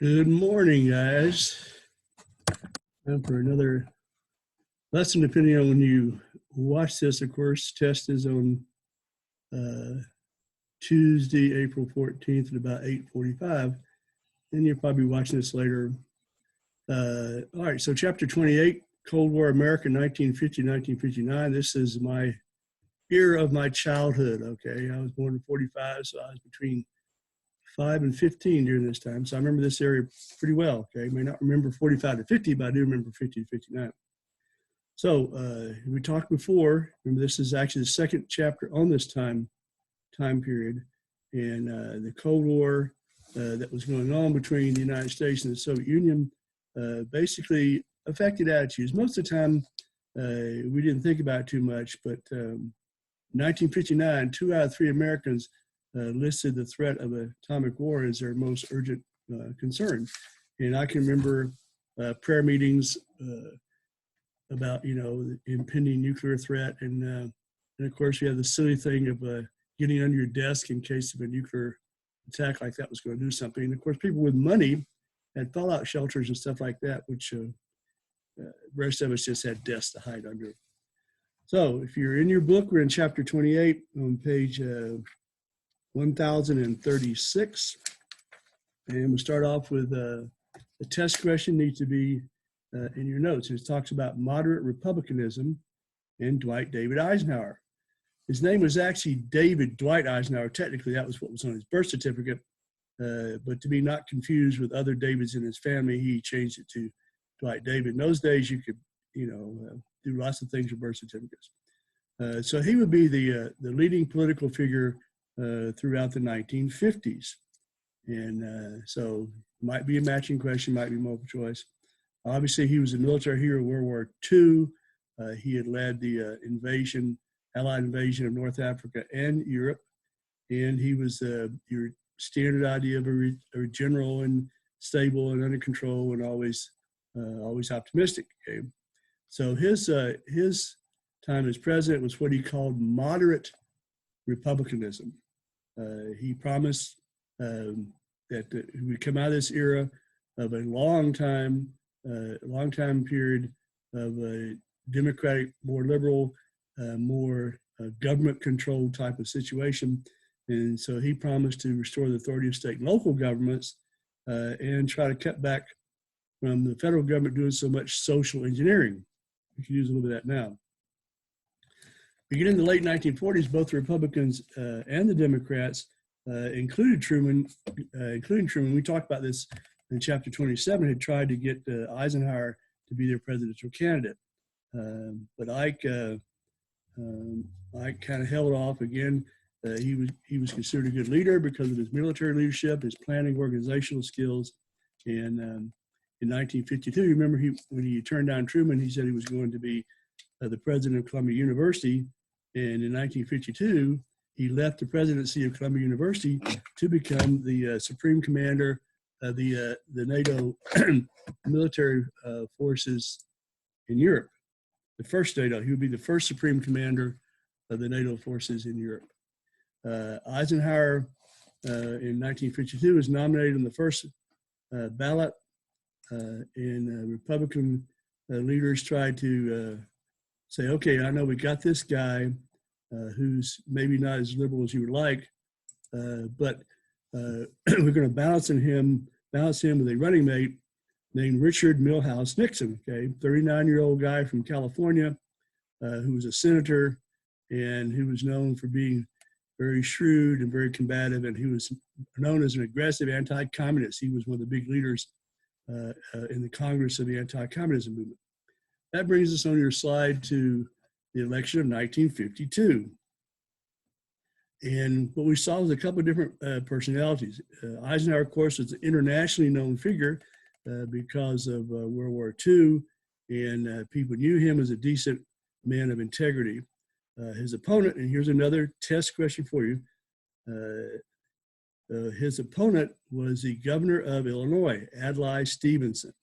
Good morning, guys. Time for another lesson, depending on when you watch this. Of course, test is on Tuesday, April 14th at about 8:45. And you're probably watching this later. All right, so chapter 28, Cold War America, 1950-1959. This is my era of my childhood, okay? I was born in 45, so I was between 5 and 15 during this time. So I remember this area pretty well, okay? I may not remember 45 to 50, but I do remember 50 to 59. So we talked before, remember this is actually the second chapter on this time period, and the Cold War that was going on between the United States and the Soviet Union basically affected attitudes. Most of the time, we didn't think about it too much, but 1959, 2 out of 3 Americans listed the threat of atomic war as their most urgent concern. And I can remember prayer meetings about, the impending nuclear threat. And of course, we have the silly thing of getting under your desk in case of a nuclear attack like that was going to do something. And of course, people with money had fallout shelters and stuff like that, which the rest of us just had desks to hide under. So if you're in your book, we're in chapter 28 on page 1036. And we'll start off with the test question needs to be in your notes. It talks about moderate republicanism and Dwight David Eisenhower. His name was actually David Dwight Eisenhower. Technically, that was what was on his birth certificate. But to be not confused with other Davids in his family, he changed it to Dwight David. In those days, you could, do lots of things with birth certificates. So he would be the leading political figure throughout the 1950s. And so might be a matching question, might be multiple choice. Obviously, he was a military hero of World War II. He had led the Allied invasion of North Africa and Europe. And he was your standard idea of a general and stable and under control and always optimistic. Okay? So his time as president was what he called moderate republicanism. He promised that we come out of this era of a long time period of a democratic, more liberal, more government-controlled type of situation. And so he promised to restore the authority of state and local governments and try to cut back from the federal government doing so much social engineering. We can use a little bit of that now. Beginning in the late 1940s, both the Republicans and the Democrats, including Truman, we talked about this in chapter 27, had tried to get Eisenhower to be their presidential candidate. But Ike kind of held off again. He was considered a good leader because of his military leadership, his planning, organizational skills. And in 1952, remember when he turned down Truman, he said he was going to be the president of Columbia University. And in 1952, he left the presidency of Columbia University to become the supreme commander of the NATO military forces in Europe. The first NATO, he would be the first supreme commander of the NATO forces in Europe. Eisenhower in 1952 was nominated on the first ballot, and Republican leaders tried to say, okay, I know we got this guy who's maybe not as liberal as you would like, but we're going to balance him with a running mate named Richard Milhous Nixon, okay, 39-year-old guy from California who was a senator and who was known for being very shrewd and very combative, and he was known as an aggressive anti-communist. He was one of the big leaders in the Congress of the anti-communism movement. That brings us on your slide to the election of 1952. And what we saw was a couple of different personalities. Eisenhower, of course, was an internationally known figure because of World War II, and people knew him as a decent man of integrity. His opponent, and here's another test question for you, his opponent was the governor of Illinois, Adlai Stevenson.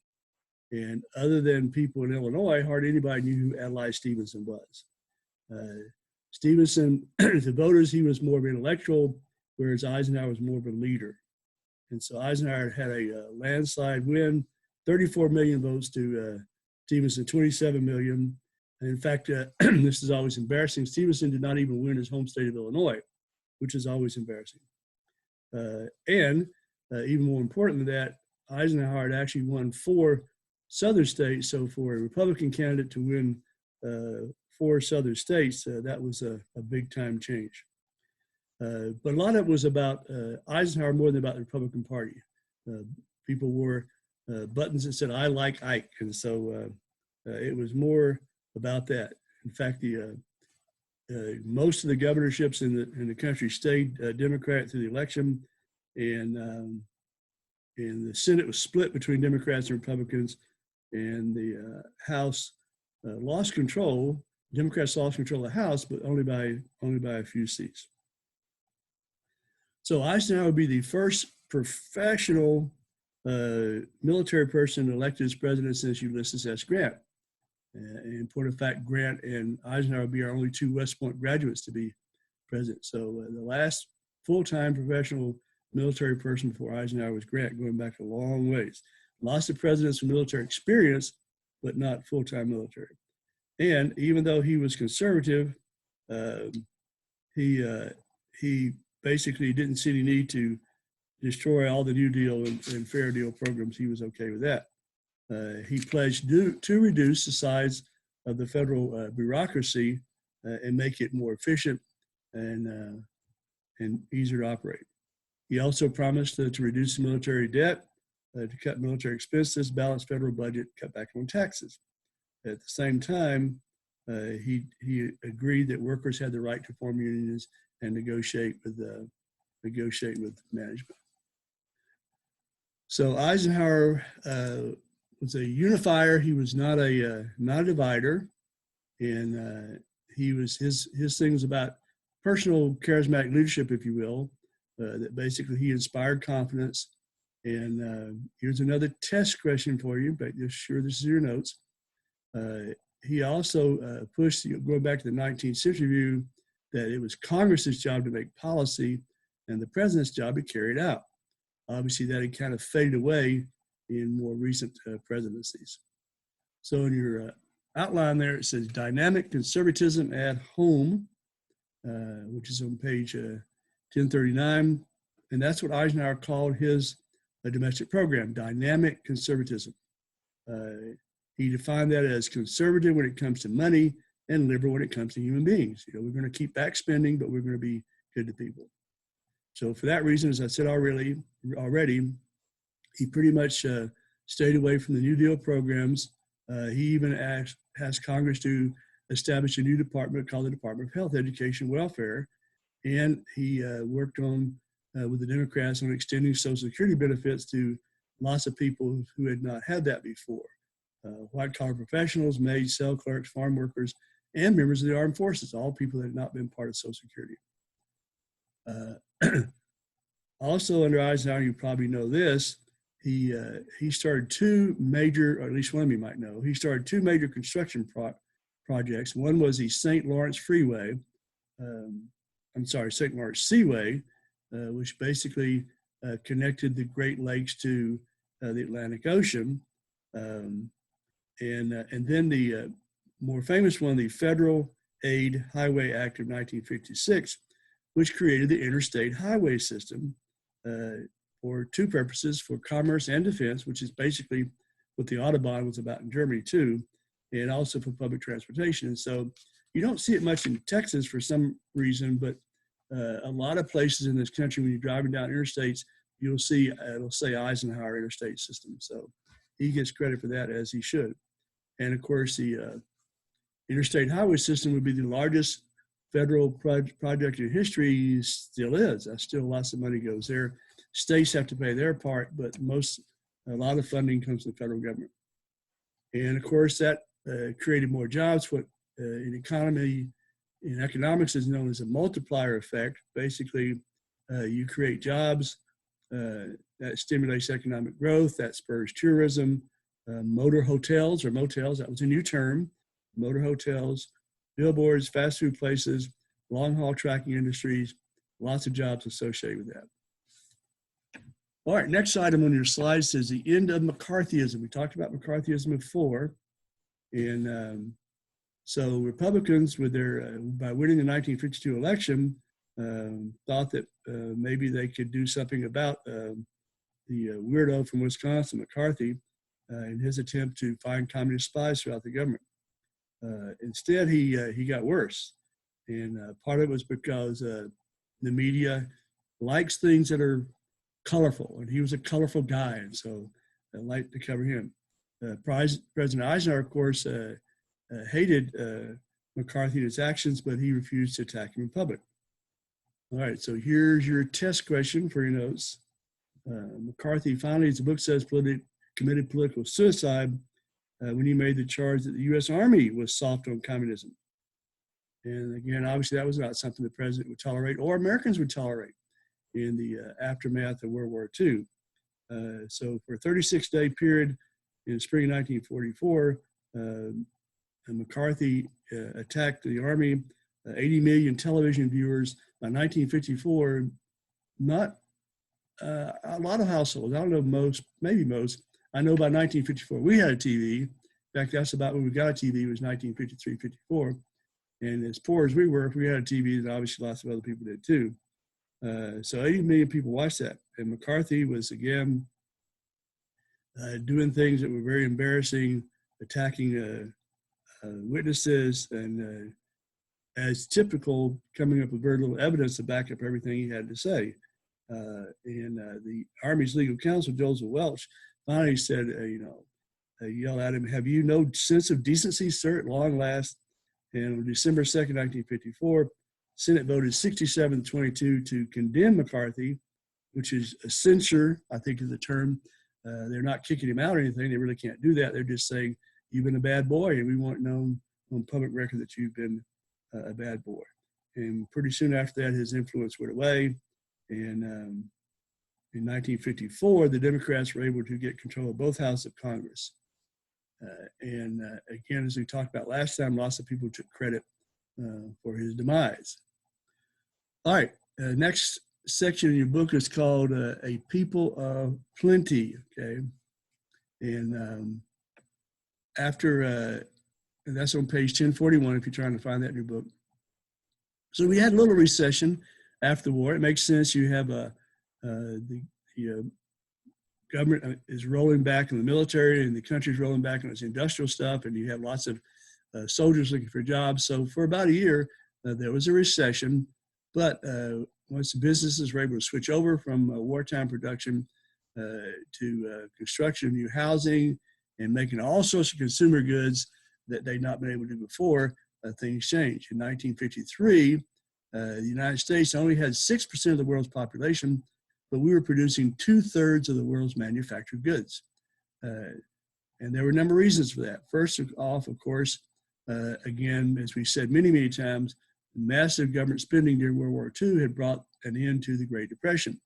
And other than people in Illinois, hardly anybody knew who Adlai Stevenson was. Stevenson, to voters, he was more of an intellectual, whereas Eisenhower was more of a leader. And so Eisenhower had a landslide win, 34 million votes to Stevenson, 27 million. And in fact, this is always embarrassing. Stevenson did not even win his home state of Illinois, which is always embarrassing. And even more important than that, Eisenhower had actually won 4 southern states. So for a Republican candidate to win 4 southern states, that was a big time change. But a lot of it was about Eisenhower more than about the Republican Party. People wore buttons that said, "I like Ike." And so it was more about that. In fact, most of the governorships in the country stayed Democrat through the election. And the Senate was split between Democrats and Republicans. And the House lost control. Democrats lost control of the House, but only by a few seats. So Eisenhower would be the first professional military person elected as president since Ulysses S. Grant. In point of fact, Grant and Eisenhower would be our only 2 West Point graduates to be president. So the last full-time professional military person before Eisenhower was Grant, going back a long ways. Lots of presidents with military experience, but not full-time military. And even though he was conservative, he basically didn't see any need to destroy all the New Deal and Fair Deal programs. He was okay with that. He pledged to reduce the size of the federal bureaucracy and make it more efficient and easier to operate. He also promised to reduce the military debt, to cut military expenses, balance federal budget, cut back on taxes. At the same time, he agreed that workers had the right to form unions and negotiate with management. So Eisenhower was a unifier. He was not a divider, and his thing was about personal charismatic leadership, if you will. That basically he inspired confidence. And here's another test question for you, but just sure this is your notes. He also pushed, going back to the 19th century view, that it was Congress's job to make policy and the president's job to carry it out. Obviously, that had kind of faded away in more recent presidencies. So in your outline there, it says dynamic conservatism at home, which is on page 1039. And that's what Eisenhower called his domestic program, dynamic conservatism. He defined that as conservative when it comes to money and liberal when it comes to human beings. You know, we're going to keep back spending, but we're going to be good to people. So for that reason, as I said already, he pretty much stayed away from the New Deal programs. He even asked Congress to establish a new department called the Department of Health, Education, Welfare. And he worked on with the Democrats on extending Social Security benefits to lots of people who had not had that before. White-collar professionals, maids, cell clerks, farm workers, and members of the armed forces, all people that had not been part of Social Security. Also under Eisenhower, you probably know this, he started 2 major, or at least one of you might know, he started 2 major construction projects. One was the St. Lawrence Freeway, St. Lawrence Seaway, which basically connected the Great Lakes to the Atlantic Ocean. And then the more famous one, the Federal Aid Highway Act of 1956, which created the interstate highway system for 2 purposes, for commerce and defense, which is basically what the Autobahn was about in Germany too, and also for public transportation. And so you don't see it much in Texas for some reason, but a lot of places in this country, when you're driving down interstates, you'll see, it'll say Eisenhower Interstate System. So he gets credit for that, as he should. And of course, the interstate highway system would be the largest federal project in history, still is. Still lots of money goes there. States have to pay their part, but a lot of funding comes from the federal government. And of course, that created more jobs. What in economics is known as a multiplier effect. Basically, you create jobs, that stimulates economic growth, that spurs tourism, motor hotels or motels, that was a new term, motor hotels, billboards, fast food places, long haul tracking industries, lots of jobs associated with that. All right, next item on your slide says the end of McCarthyism. We talked about McCarthyism before. And so Republicans, with their by winning the 1952 election, thought that maybe they could do something about the weirdo from Wisconsin, McCarthy, in his attempt to find communist spies throughout the government. Instead, he got worse. And part of it was because the media likes things that are colorful, and he was a colorful guy, and so I liked to cover him. President Eisenhower, of course, hated McCarthy and his actions, but he refused to attack him in public. All right, so here's your test question for your notes. McCarthy finally, as the book says, committed political suicide when he made the charge that the U.S. Army was soft on communism. And again, obviously, that was not something the president would tolerate or Americans would tolerate in the aftermath of World War II. So for a 36-day period in the spring of 1944, McCarthy attacked the Army, 80 million television viewers. By 1954, not a lot of households, I don't know most, maybe most. I know by 1954, we had a TV. In fact, that's about when we got a TV, was 1953, 54. And as poor as we were, if we had a TV, then obviously lots of other people did too. So 80 million people watched that. And McCarthy was, again, doing things that were very embarrassing, attacking witnesses, and as typical, coming up with very little evidence to back up everything he had to say. And the Army's legal counsel, Joseph Welch, finally said, yelled at him, "Have you no sense of decency, sir, at long last?" And on December 2nd, 1954, Senate voted 67-22 to condemn McCarthy, which is a censure, I think is the term. They're not kicking him out or anything. They really can't do that. They're just saying, you've been a bad boy, and we want known on public record that you've been a bad boy. And pretty soon after that, his influence went away. And in 1954, the Democrats were able to get control of both houses of Congress. And again, as we talked about last time, lots of people took credit for his demise. All right, next section in your book is called A People of Plenty, okay? And and that's on page 1041 if you're trying to find that in your book. So we had a little recession after the war. It makes sense. You have the government is rolling back in the military, and the country's rolling back on its industrial stuff, and you have lots of soldiers looking for jobs. So for about a year, there was a recession, but once the businesses were able to switch over from wartime production to construction of new housing and making all sorts of consumer goods that they'd not been able to do before, things changed. In 1953, the United States only had 6% of the world's population, but we were producing 2/3 of the world's manufactured goods. And there were a number of reasons for that. First off, of course, again, as we said many, many times, massive government spending during World War II had brought an end to the Great Depression.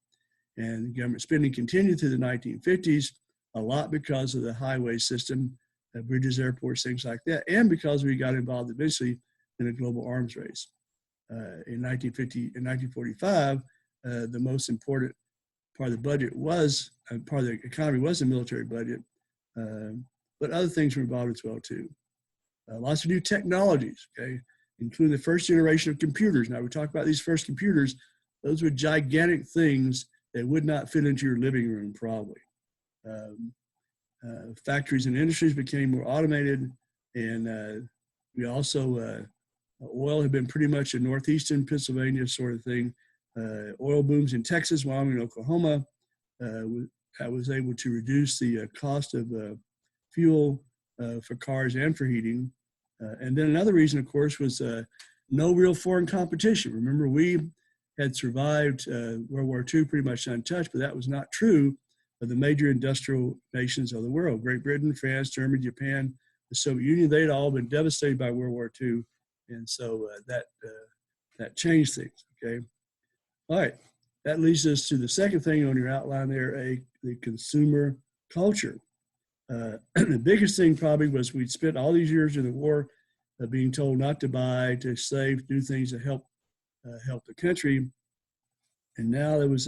And government spending continued through the 1950s, a lot because of the highway system, bridges, airports, things like that, and because we got involved eventually in a global arms race. In 1945, the most important part of the budget was, part of the economy was the military budget, but other things were involved as well too. Lots of new technologies, okay, including the first generation of computers. Now we talk about these first computers, those were gigantic things that would not fit into your living room probably. Factories and industries became more automated, and we also, oil had been pretty much a northeastern Pennsylvania sort of thing. Oil booms in Texas, Wyoming, and Oklahoma. I was able to reduce the cost of fuel for cars and for heating. And then another reason, of course, was no real foreign competition. Remember, we had survived World War II pretty much untouched, but that was not true of the major industrial nations of the world. Great Britain, France, Germany, Japan, the Soviet Union, they'd all been devastated by World War II. And so that changed things, okay? All right, that leads us to the second thing on your outline there, the consumer culture. The biggest thing probably was we'd spent all these years in the war being told not to buy, to save, do things to help the country. And now there was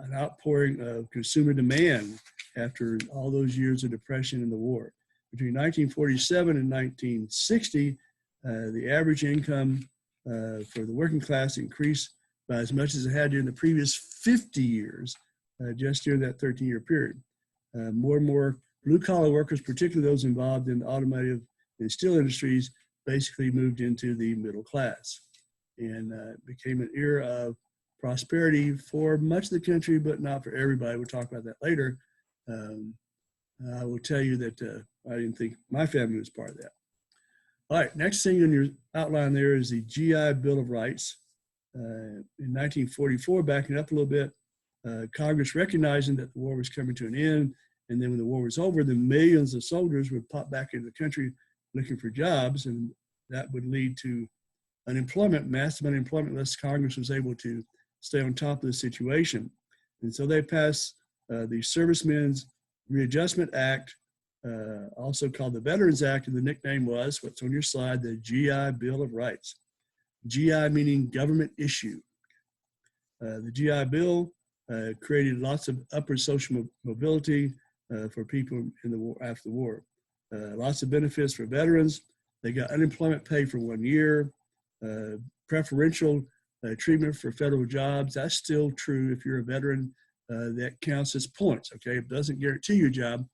an outpouring of consumer demand after all those years of depression and the war. Between 1947 and 1960, the average income for the working class increased by as much as it had during the previous 50 years, just during that 13-year period. More and more blue-collar workers, particularly those involved in the automotive and steel industries, basically moved into the middle class, and became an era of prosperity for much of the country, but not for everybody. We'll talk about that later. I will tell you that I didn't think my family was part of that. All right, next thing in your outline there is the GI Bill of Rights. In 1944, backing up a little bit, Congress recognizing that the war was coming to an end, and then when the war was over, the millions of soldiers would pop back into the country looking for jobs, and that would lead to unemployment, massive unemployment, unless Congress was able to stay on top of the situation. And so they passed the Servicemen's Readjustment Act, also called the Veterans Act, and the nickname was, what's on your slide, the GI Bill of Rights. GI meaning government issue. The GI Bill created lots of upward social mobility for people in the war, after the war. Lots of benefits for veterans. They got unemployment pay for 1 year, preferential treatment for federal jobs. That's still true if you're a veteran. That counts as points, okay? It doesn't guarantee your job.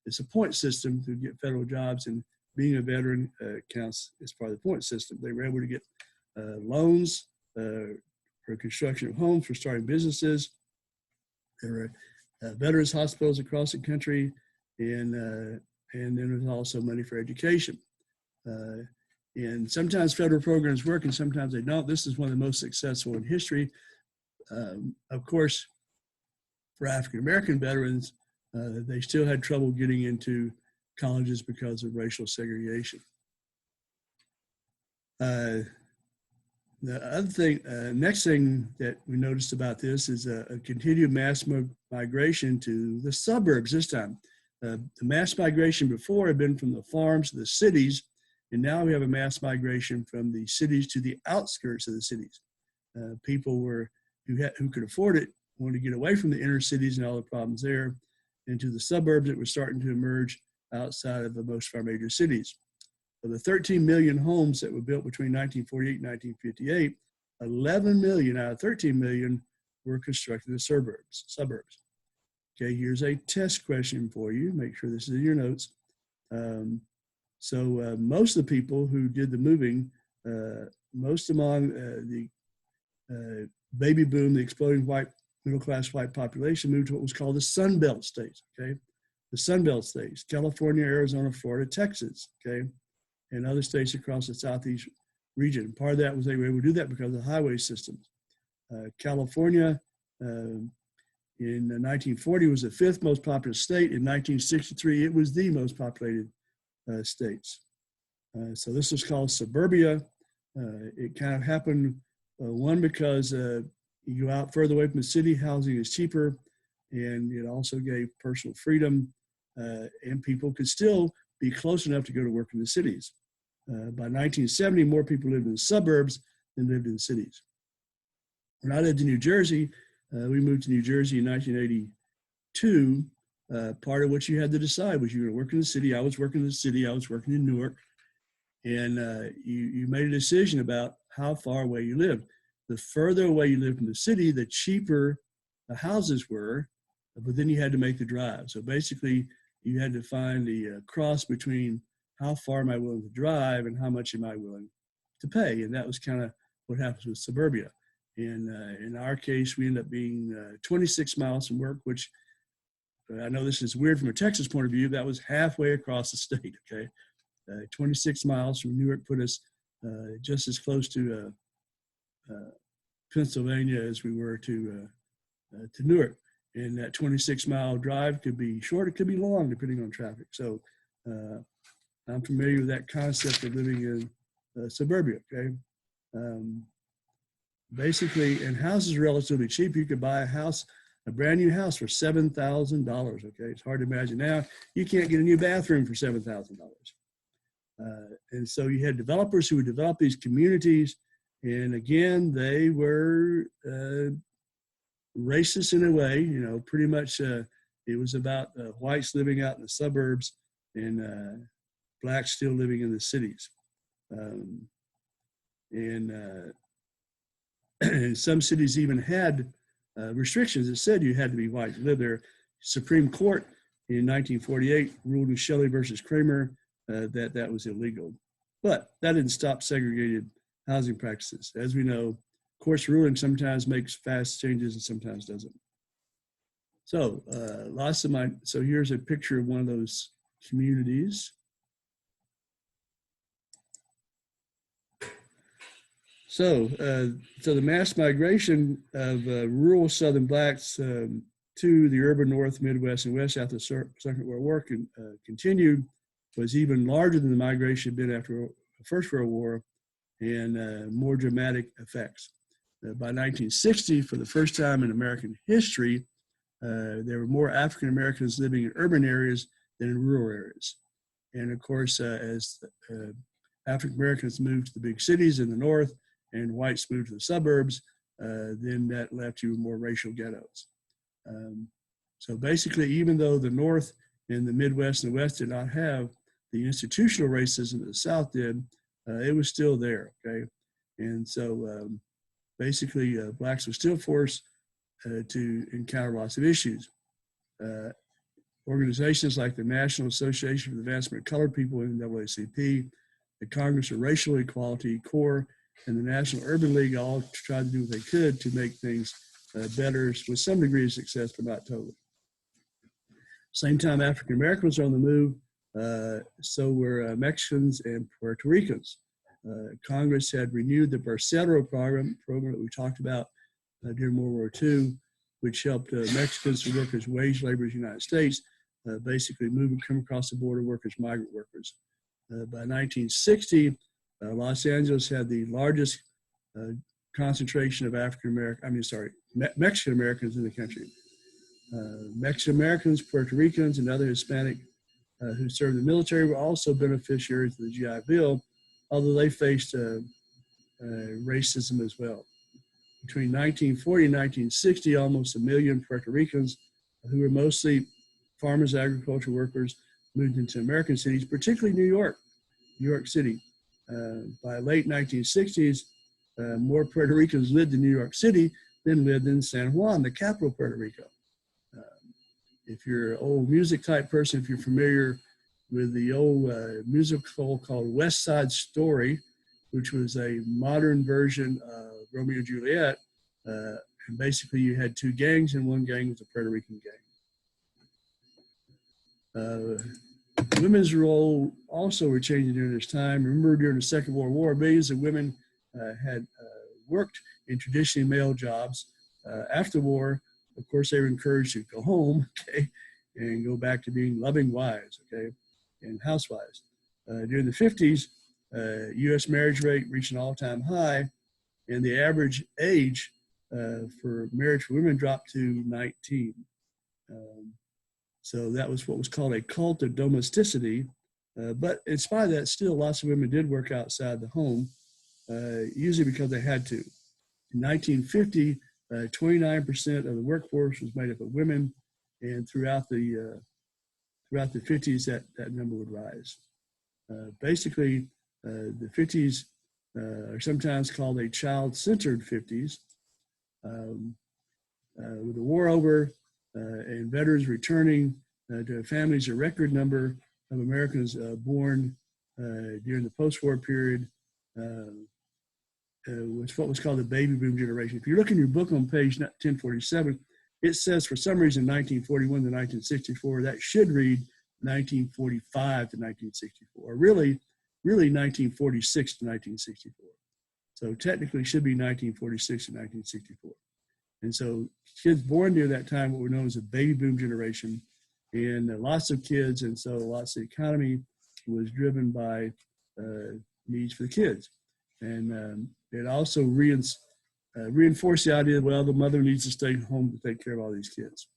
It's a point system to get federal jobs, and being a veteran counts as part of the point system. They were able to get loans for construction of homes, for starting businesses. There were veterans hospitals across the country, and then there's also money for education. And sometimes federal programs work and sometimes they don't. This is one of the most successful in history. Of course, for African-American veterans, they still had trouble getting into colleges because of racial segregation. The other thing, next thing that we noticed about this is a continued mass migration to the suburbs this time. The mass migration before had been from the farms to the cities, and now we have a mass migration from the cities to the outskirts of the cities. People who could afford it wanted to get away from the inner cities and all the problems there into the suburbs that were starting to emerge outside of most of our major cities. Of the 13 million homes that were built between 1948 and 1958, 11 million out of 13 million were constructed in the suburbs. Okay, here's a test question for you. Make sure this is in your notes. Most of the people who did the moving, most among the baby boom, the exploding middle-class white population, moved to what was called the Sun Belt states, okay? The Sun Belt states, California, Arizona, Florida, Texas, okay? And other states across the Southeast region. Part of that was they were able to do that because of the highway systems. California in 1940 was the 5th most populous state. In 1963, it was the most populated states. So this was called suburbia. It kind of happened, one, because you go out further away from the city, housing is cheaper, and it also gave personal freedom, and people could still be close enough to go to work in the cities. By 1970, more people lived in the suburbs than lived in the cities. When I lived in New Jersey, we moved to New Jersey in 1982. Part of what you had to decide was you were going to work in the city. I was working in the city. I was working in Newark. And you made a decision about how far away you lived. The further away you lived from the city, the cheaper the houses were, but then you had to make the drive. So basically, you had to find the cross between how far am I willing to drive and how much am I willing to pay. And that was kind of what happens with suburbia. And in our case, we ended up being 26 miles from work, which I know this is weird from a Texas point of view. That was halfway across the state, okay? 26 miles from Newark put us just as close to Pennsylvania as we were to Newark. And that 26-mile drive could be short, it could be long, depending on traffic. So I'm familiar with that concept of living in suburbia, okay? Basically, and houses are relatively cheap. You could buy a brand new house for $7,000, okay? It's hard to imagine now. You can't get a new bathroom for $7,000. And so you had developers who would develop these communities, and again, they were racist in a way, pretty much it was about whites living out in the suburbs and blacks still living in the cities. And some cities even had restrictions that said you had to be white to live there. Supreme Court in 1948 ruled in Shelley versus Kramer that was illegal. But that didn't stop segregated housing practices. As we know, court's ruling sometimes makes fast changes and sometimes doesn't. So so here's a picture of one of those communities. So the mass migration of rural Southern blacks to the urban North, Midwest, and West after the Second World War continued, was even larger than the migration had been after the First World War, and more dramatic effects. By 1960, for the first time in American history, there were more African Americans living in urban areas than in rural areas. And of course, as African Americans moved to the big cities in the North and whites moved to the suburbs, then that left you with more racial ghettos. So basically, even though the North and the Midwest and the West did not have the institutional racism that the South did, it was still there, okay? And so basically, blacks were still forced to encounter lots of issues. Organizations like the National Association for the Advancement of Colored People, NAACP, the Congress of Racial Equality, CORE, and the National Urban League all tried to do what they could to make things better with some degree of success, but not totally. Same time African Americans were on the move, so were Mexicans and Puerto Ricans. Congress had renewed the Barcelo program that we talked about during World War II, which helped Mexicans to work as wage laborers in the United States, basically come across the border, work as migrant workers. By 1960, Los Angeles had the largest concentration of Mexican Americans in the country. Mexican Americans, Puerto Ricans, and other Hispanic who served in the military were also beneficiaries of the GI Bill, although they faced racism as well. Between 1940 and 1960, almost 1 million Puerto Ricans, who were mostly farmers, agriculture workers, moved into American cities, particularly New York City. By late 1960s, more Puerto Ricans lived in New York City than lived in San Juan, the capital of Puerto Rico. If you're an old music type person, if you're familiar with the old musical called West Side Story, which was a modern version of Romeo and Juliet, and basically you had two gangs, and one gang was a Puerto Rican gang. Women's role also were changing during this time. Remember, during the Second World War, millions of women had worked in traditionally male jobs. After the war, of course, they were encouraged to go home, okay, and go back to being loving wives, okay, and housewives. During the 50s, U.S. marriage rate reached an all-time high, and the average age for marriage for women dropped to 19. So that was what was called a cult of domesticity. But in spite of that, still lots of women did work outside the home, usually because they had to. In 1950, 29% of the workforce was made up of women, and throughout the 50s, that number would rise. Basically, the 50s are sometimes called a child-centered 50s. With the war over and veterans returning to families, a record number of Americans born during the post-war period was what was called the baby boom generation. If you look in your book on page 1047, it says for some reason 1941 to 1964. That should read 1945 to 1964, or really 1946 to 1964. So technically it should be 1946 to 1964. And so kids born during that time, what were known as a baby boom generation, and lots of kids, and so lots of the economy was driven by needs for the kids. And it also reinforced the idea that, well, the mother needs to stay home to take care of all these kids.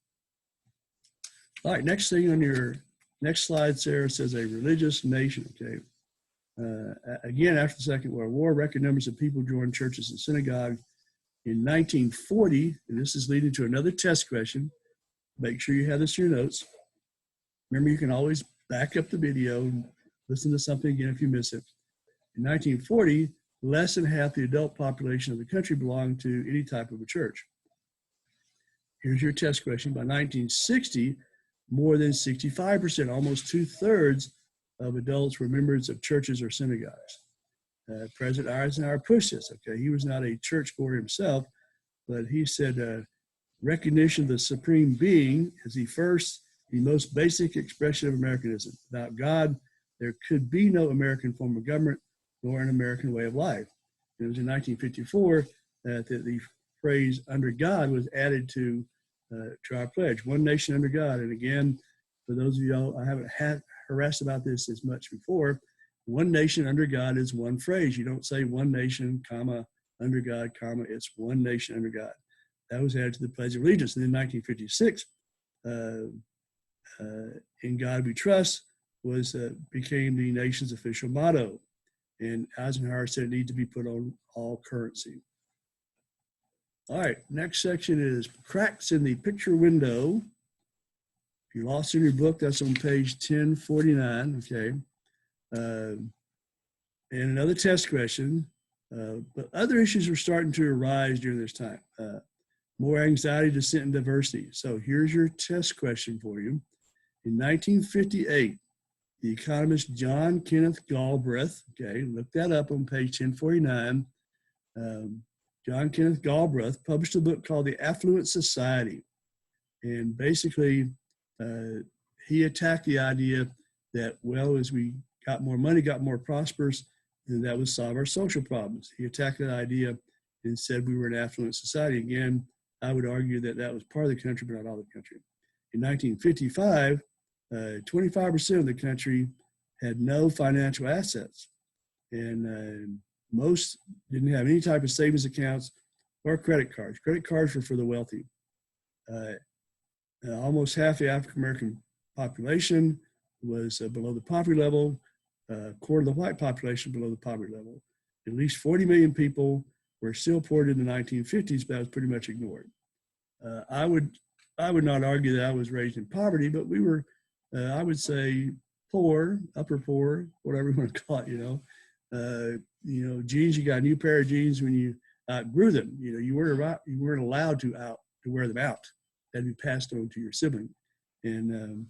All right, next thing on your next slide, Sarah, says a religious nation, okay? Again, after the Second World War, record numbers of people joined churches and synagogues In 1940, and this is leading to another test question. Make sure you have this in your notes. Remember, you can always back up the video and listen to something again if you miss it. In 1940, less than half the adult population of the country belonged to any type of a church. Here's your test question. By 1960, more than 65%, almost 2/3 of adults were members of churches or synagogues. President Eisenhower pushed this. Okay, he was not a churchgoer himself, but he said recognition of the supreme being is the most basic expression of Americanism. Without God, there could be no American form of government nor an American way of life. It was in 1954 that the phrase "under God" was added to our pledge, one nation under God. And again, for those of y'all, I haven't harassed about this as much before. One nation under God is one phrase. You don't say one nation, comma, under God, comma. It's one nation under God. That was added to the Pledge of Allegiance. And in 1956, "In God We Trust" became the nation's official motto. And Eisenhower said it needed to be put on all currency. All right, next section is cracks in the picture window. If you lost in your book, that's on page 1049, okay? And another test question, but other issues were starting to arise during this time. More anxiety, dissent, and diversity. So here's your test question for you. In 1958, the economist John Kenneth Galbraith, okay, look that up on page 1049. John Kenneth Galbraith published a book called The Affluent Society. And basically, he attacked the idea that, well, as we got more money, got more prosperous, and that would solve our social problems. He attacked that idea and said we were an affluent society. Again, I would argue that that was part of the country, but not all the country. In 1955, 25% of the country had no financial assets, and most didn't have any type of savings accounts or credit cards. Credit cards were for the wealthy. Almost half the African American population was below the poverty level, a quarter of the white population below the poverty level. At least 40 million people were still poor in the 1950s, but that was pretty much ignored. I would not argue that I was raised in poverty, but we were, I would say, poor, upper poor, whatever you want to call it. Jeans, you got a new pair of jeans when you outgrew them. You weren't allowed to wear them out. That had been passed on to your sibling. And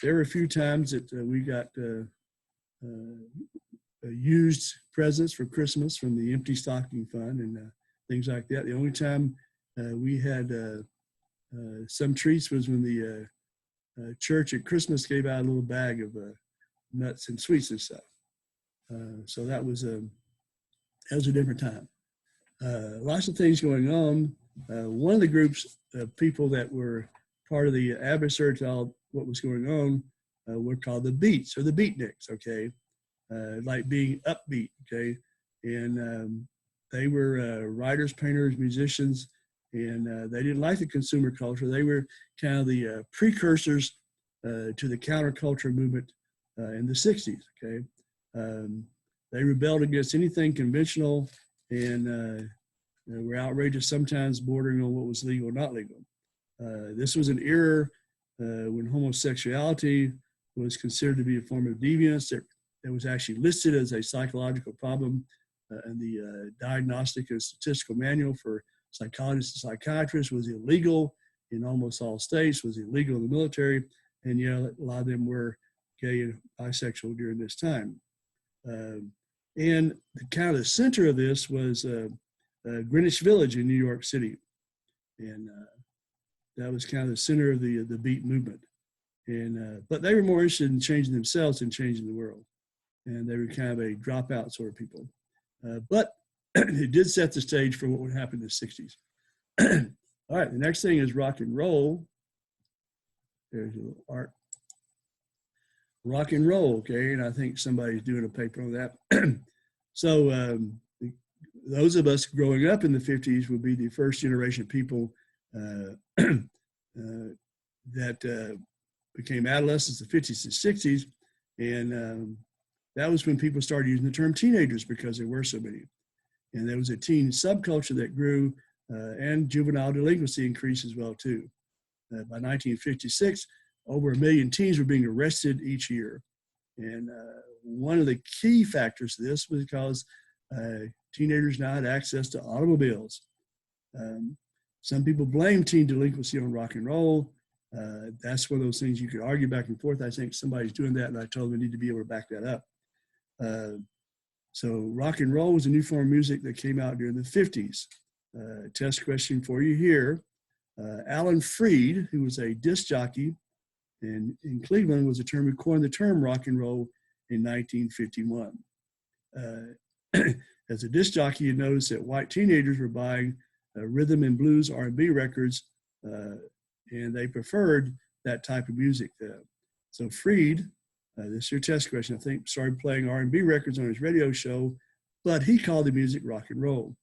there were a few times that we got used presents for Christmas from the empty stocking fund and things like that. The only time we had some treats was when the church at Christmas gave out a little bag of nuts and sweets and stuff. So that was a different time. Lots of things going on. One of the groups of people that were part of the adversary to all what was going on were called the Beats or the Beatniks, okay? Like being upbeat, okay? And they were writers, painters, musicians, and they didn't like the consumer culture. They were kind of the precursors to the counterculture movement in the 60s, okay? They rebelled against anything conventional and were outrageous, sometimes bordering on what was legal or not legal. This was an era when homosexuality was considered to be a form of deviance that was actually listed as a psychological problem in the Diagnostic and Statistical Manual for Psychologists and Psychiatrists. Was illegal in almost all states, was illegal in the military, and a lot of them were gay and bisexual during this time. And the center of this was Greenwich Village in New York City. And that was kind of the center of the Beat movement. And but they were more interested in changing themselves than changing the world. And they were kind of a dropout sort of people. But it did set the stage for what would happen in the 60s. All right, the next thing is rock and roll. There's a little art. Rock and roll, okay, and I think somebody's doing a paper on that. So those of us growing up in the 50s would be the first generation of people that became adolescents in the 50s and 60s. And that was when people started using the term teenagers because there were so many. And there was a teen subculture that grew, and juvenile delinquency increased as well too. By 1956, over 1 million teens were being arrested each year. And one of the key factors to this was because teenagers now had access to automobiles. Some people blame teen delinquency on rock and roll. That's one of those things you could argue back and forth. I think somebody's doing that, and I told them they need to be able to back that up. So rock and roll was a new form of music that came out during the 50s. Test question for you here. Alan Freed, who was a disc jockey in Cleveland, was the term who coined the term rock and roll in 1951. As a disc jockey, you notice that white teenagers were buying rhythm and blues R&B records, and they preferred that type of music. So Freed, this is your test question, I think, started playing R&B records on his radio show, but he called the music rock and roll.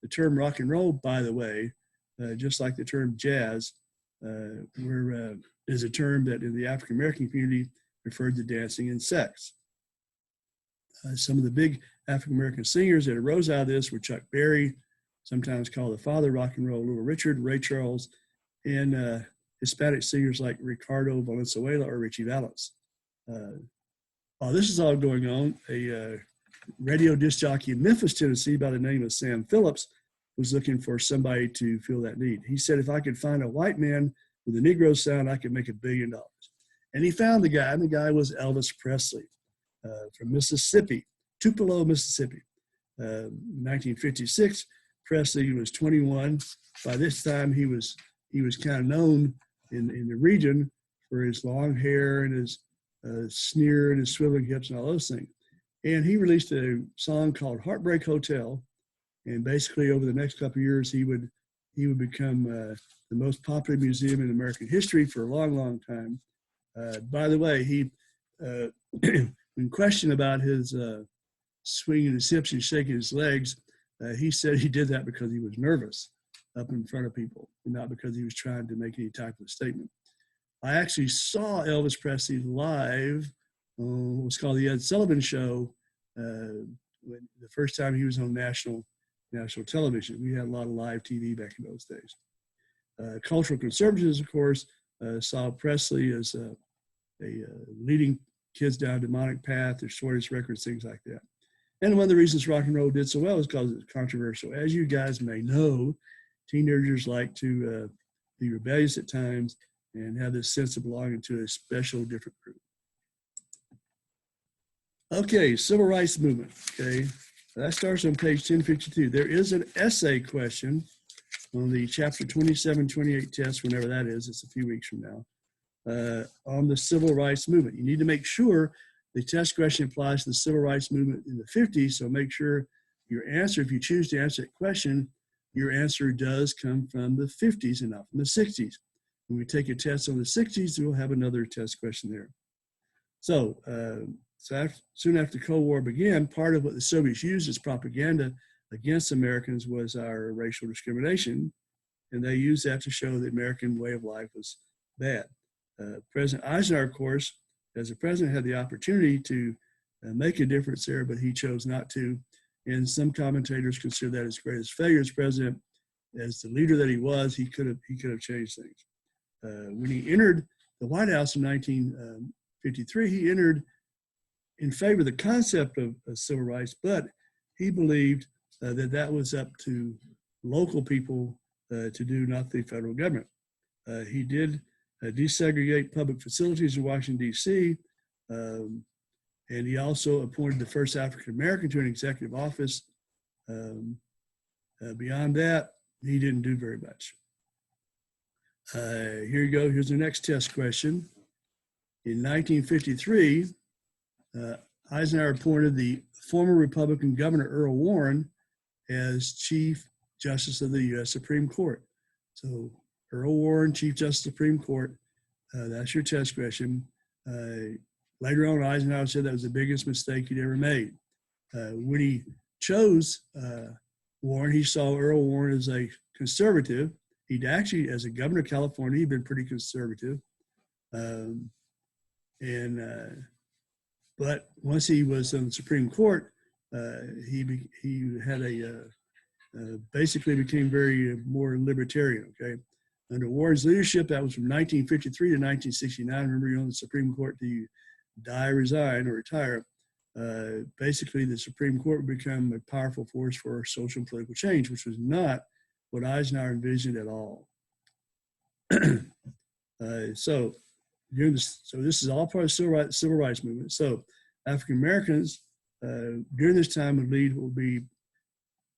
The term rock and roll, by the way, just like the term jazz, is a term that in the African-American community referred to dancing and sex. Some of the big African-American singers that arose out of this were Chuck Berry, sometimes called the father of rock and roll, Little Richard, Ray Charles, and Hispanic singers like Ricardo Valenzuela or Richie Valens. While this is all going on, a radio disc jockey in Memphis, Tennessee, by the name of Sam Phillips, was looking for somebody to fill that need. He said, if I could find a white man with a Negro sound, I could make $1 billion. And he found the guy, and the guy was Elvis Presley from Mississippi, Tupelo, Mississippi. 1956, Presley was 21. By this time, he was kind of known in the region for his long hair and his sneer and his swiveling hips and all those things. And he released a song called Heartbreak Hotel. And basically, over the next couple of years, he would become the most popular museum in American history for a long, long time. By the way, he, when questioned about his swinging his hips and shaking his legs, he said he did that because he was nervous up in front of people, and not because he was trying to make any type of statement. I actually saw Elvis Presley live on what's called the Ed Sullivan Show when the first time he was on national television. We had a lot of live TV back in those days. Cultural conservatives, of course, saw Presley as leading kids down a demonic path, their shortest records, things like that. And one of the reasons rock and roll did so well is because it's controversial. As you guys may know, teenagers like to be rebellious at times and have this sense of belonging to a special, different group. Okay, civil rights movement. Okay, that starts on page 1052. There is an essay question on the chapter 27-28 test, whenever that is. It's a few weeks from now, on the civil rights movement. You need to make sure the test question applies to the civil rights movement in the 50s, so make sure your answer, if you choose to answer that question, your answer does come from the 50s and not from the 60s. When we take a test on the 60s, we'll have another test question there. So, soon after the Cold War began, part of what the Soviets used as propaganda against Americans was our racial discrimination, and they used that to show the American way of life was bad. President Eisenhower, of course, as a president, had the opportunity to make a difference there, but he chose not to. And some commentators consider that his greatest failure as president. As the leader that he was, he could have changed things. When he entered the White House in 1953, he entered in favor of the concept of civil rights, but he believed that was up to local people to do, not the federal government. He did desegregate public facilities in Washington, D.C., and he also appointed the first African-American to an executive office. Beyond that, he didn't do very much. Here you go. Here's the next test question. In 1953, Eisenhower appointed the former Republican Governor Earl Warren as Chief Justice of the U.S. Supreme Court. So Earl Warren, Chief Justice of the Supreme Court, that's your test question. Later on, Eisenhower said that was the biggest mistake he'd ever made. When he chose Warren, he saw Earl Warren as a conservative. He'd actually, as a governor of California, he'd been pretty conservative. But once he was on the Supreme Court, he had basically became very more libertarian. Okay, under Warren's leadership, that was from 1953 to 1969. Remember, you're on the Supreme Court till you die, resign, or retire. Basically, the Supreme Court would become a powerful force for social and political change, which was not what Eisenhower envisioned at all. So this is all part of the civil rights movement. So African Americans during this time will be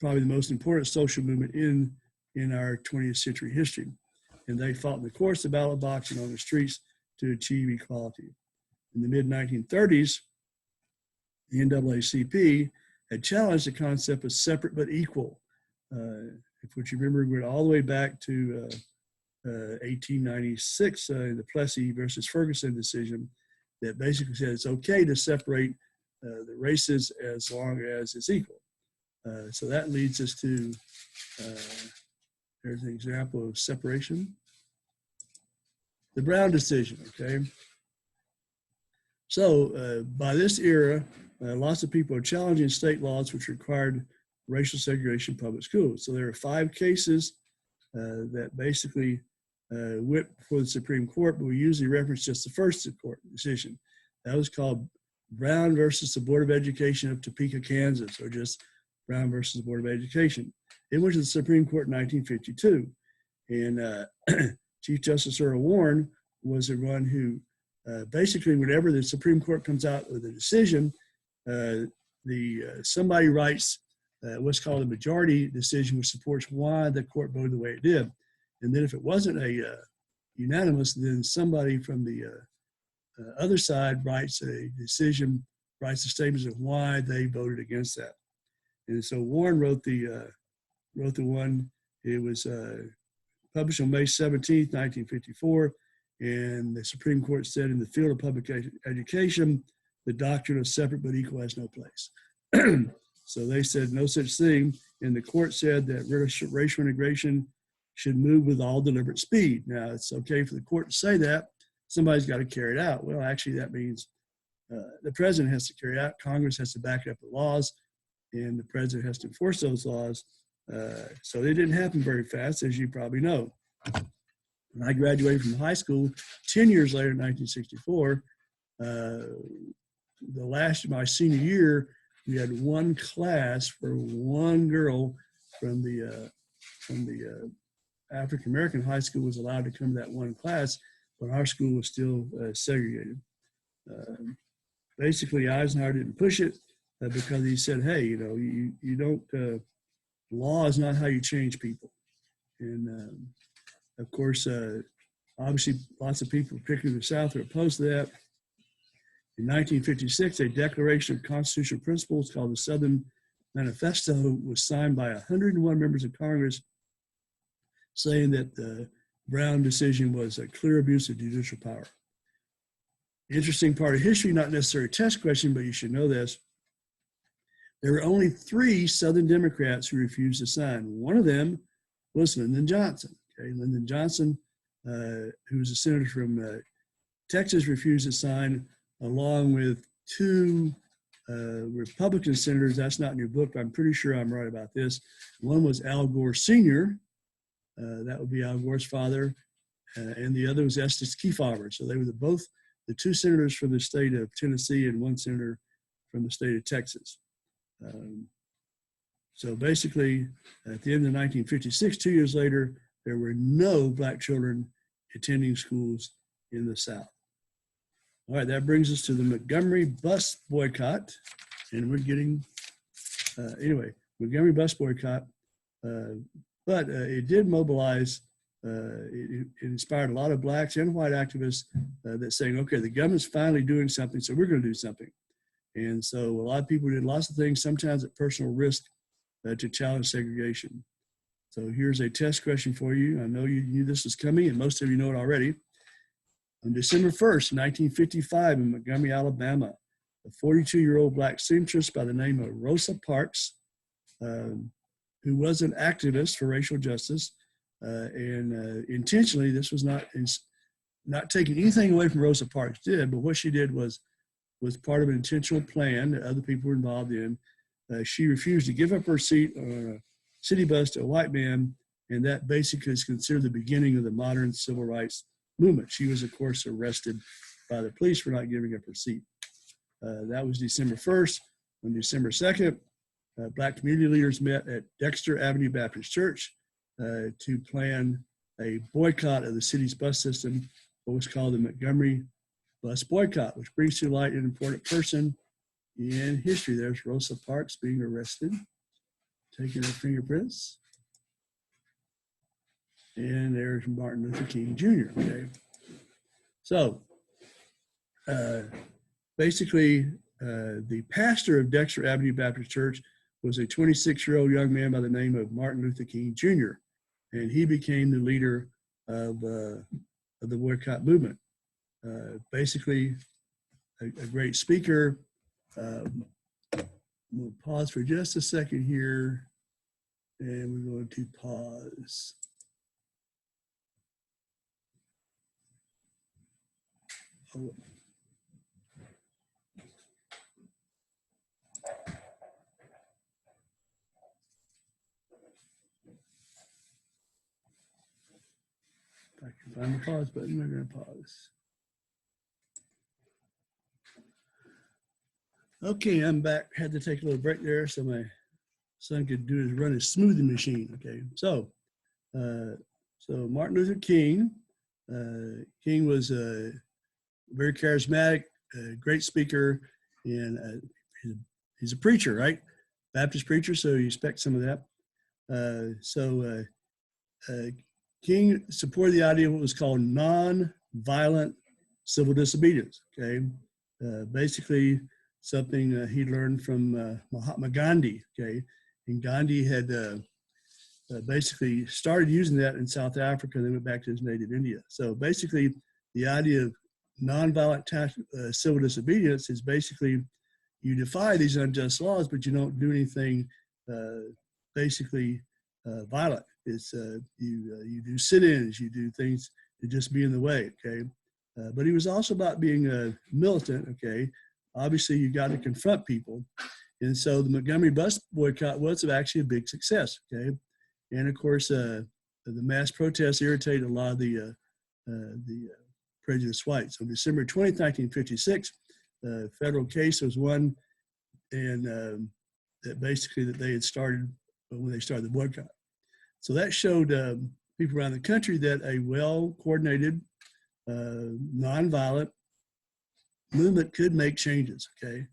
probably the most important social movement in our 20th century history. And they fought in the courts, the ballot box, and on the streets to achieve equality. In the mid-1930s, the NAACP had challenged the concept of separate but equal. If you remember, we went all the way back to 1896 in the Plessy versus Ferguson decision that basically said it's okay to separate the races as long as it's equal. So that leads us to, there's an example of separation. The Brown decision, okay? So by this era, lots of people are challenging state laws which required racial segregation in public schools. So there are 5 cases that basically went before the Supreme Court, but we usually reference just the first court decision. That was called Brown versus the Board of Education of Topeka, Kansas, or just Brown versus the Board of Education. It went to the Supreme Court in 1952. And Chief Justice Earl Warren was the one who basically, whenever the Supreme Court comes out with a decision, somebody writes what's called a majority decision, which supports why the court voted the way it did. And then if it wasn't a unanimous, then somebody from the other side writes a decision, writes the statements of why they voted against that. And so Warren wrote the one. It was published on May 17th, 1954. And the Supreme Court said, in the field of public education, the doctrine of separate but equal has no place. So they said no such thing. And the court said that racial integration should move with all deliberate speed. Now, it's okay for the court to say that. Somebody's got to carry it out. Well, actually, that means the president has to carry it out. Congress has to back up the laws, and the president has to enforce those laws. So it didn't happen very fast, as you probably know. When I graduated from high school 10 years later, in 1964, my senior year, we had one class for one girl from the African American high school was allowed to come to that one class, but our school was still segregated. Basically, Eisenhower didn't push it because he said, hey, you don't, law is not how you change people. And of course, obviously, lots of people, particularly in the South, are opposed to that. In 1956, a Declaration of Constitutional Principles called the Southern Manifesto was signed by 101 members of Congress, saying that the Brown decision was a clear abuse of judicial power. Interesting part of history, not necessarily a test question, but you should know this. There were only 3 Southern Democrats who refused to sign. One of them was Lyndon Johnson. Okay, Lyndon Johnson, who was a senator from Texas, refused to sign, along with 2 Republican senators. That's not in your book, but I'm pretty sure I'm right about this. One was Al Gore Sr., that would be Al Gore's father, and the other was Estes Kefauver. So they were both the 2 senators from the state of Tennessee and 1 senator from the state of Texas. So basically, at the end of 1956, 2 years later, there were no Black children attending schools in the South. All right, that brings us to the Montgomery bus boycott. And we're getting, Montgomery bus boycott. But it did mobilize, it inspired a lot of Blacks and white activists that saying, okay, the government's finally doing something, so we're going to do something. And so a lot of people did lots of things, sometimes at personal risk, to challenge segregation. So here's a test question for you. I know you knew this was coming, and most of you know it already. On December 1st, 1955, in Montgomery, Alabama, a 42-year-old Black seamstress by the name of Rosa Parks, who was an activist for racial justice, and intentionally, this was not taking anything away from Rosa Parks did, but what she did was part of an intentional plan that other people were involved in. she refused to give up her seat on a city bus to a white man, and that basically is considered the beginning of the modern civil rights movement. She was, of course, arrested by the police for not giving up her seat. That was December 1st. On December 2nd, Black community leaders met at Dexter Avenue Baptist Church to plan a boycott of the city's bus system, what was called the Montgomery Bus Boycott, which brings to light an important person in history. There's Rosa Parks being arrested, taking her fingerprints. And there's Martin Luther King Jr., okay? So basically, the pastor of Dexter Avenue Baptist Church was a 26-year-old young man by the name of Martin Luther King Jr., and he became the leader of the boycott movement. Basically, a great speaker. We'll pause for just a second here, and we're going to pause. Oh. If I can find the pause button, we're going to pause. Okay, I'm back. Had to take a little break there so my son could run his smoothie machine. Okay, so Martin Luther King. King was very charismatic, great speaker, and he's a preacher, right? Baptist preacher, so you expect some of that. King supported the idea of what was called non-violent civil disobedience, okay? Basically, something he learned from Mahatma Gandhi, okay? And Gandhi had basically started using that in South Africa and then went back to his native India. So basically, the idea of nonviolent civil disobedience is basically you defy these unjust laws, but you don't do anything basically violent. It's you do sit-ins, you do things to just be in the way, okay? But he was also about being militant, okay? Obviously, you got to confront people. And so the Montgomery bus boycott was actually a big success, okay? And of course, the mass protests irritated a lot of the prejudiced whites. On December 20th, 1956, the federal case was won, and that basically that they had started when they started the boycott. So that showed people around the country that a well-coordinated, nonviolent movement could make changes, okay?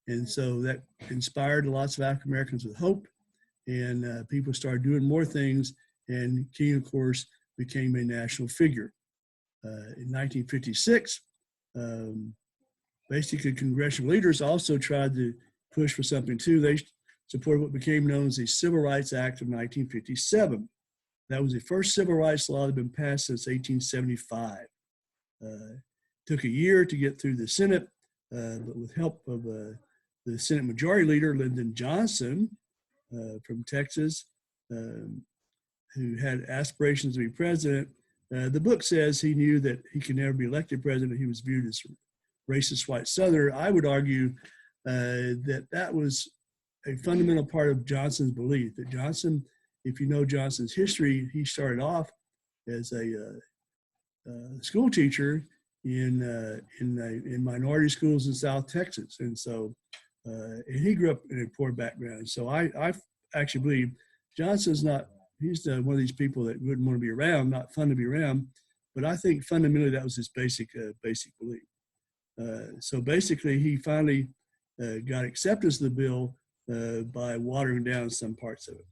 And so that inspired lots of African Americans with hope, and people started doing more things, and King, of course, became a national figure. In 1956, basically congressional leaders also tried to push for something too. They supported what became known as the Civil Rights Act of 1957. That was the first civil rights law that had been passed since 1875. Took a year to get through the Senate, but with help of the Senate Majority Leader, Lyndon Johnson from Texas, who had aspirations to be president. The book says he knew that he could never be elected president. He was viewed as a racist white Southerner. I would argue that was a fundamental part of Johnson's belief, that Johnson, if you know Johnson's history, he started off as a school teacher in minority schools in South Texas. And so, and he grew up in a poor background. So I actually believe Johnson's he's one of these people that wouldn't want to be around, not fun to be around. But I think fundamentally that was his basic belief. So basically he finally got acceptance of the bill by watering down some parts of it.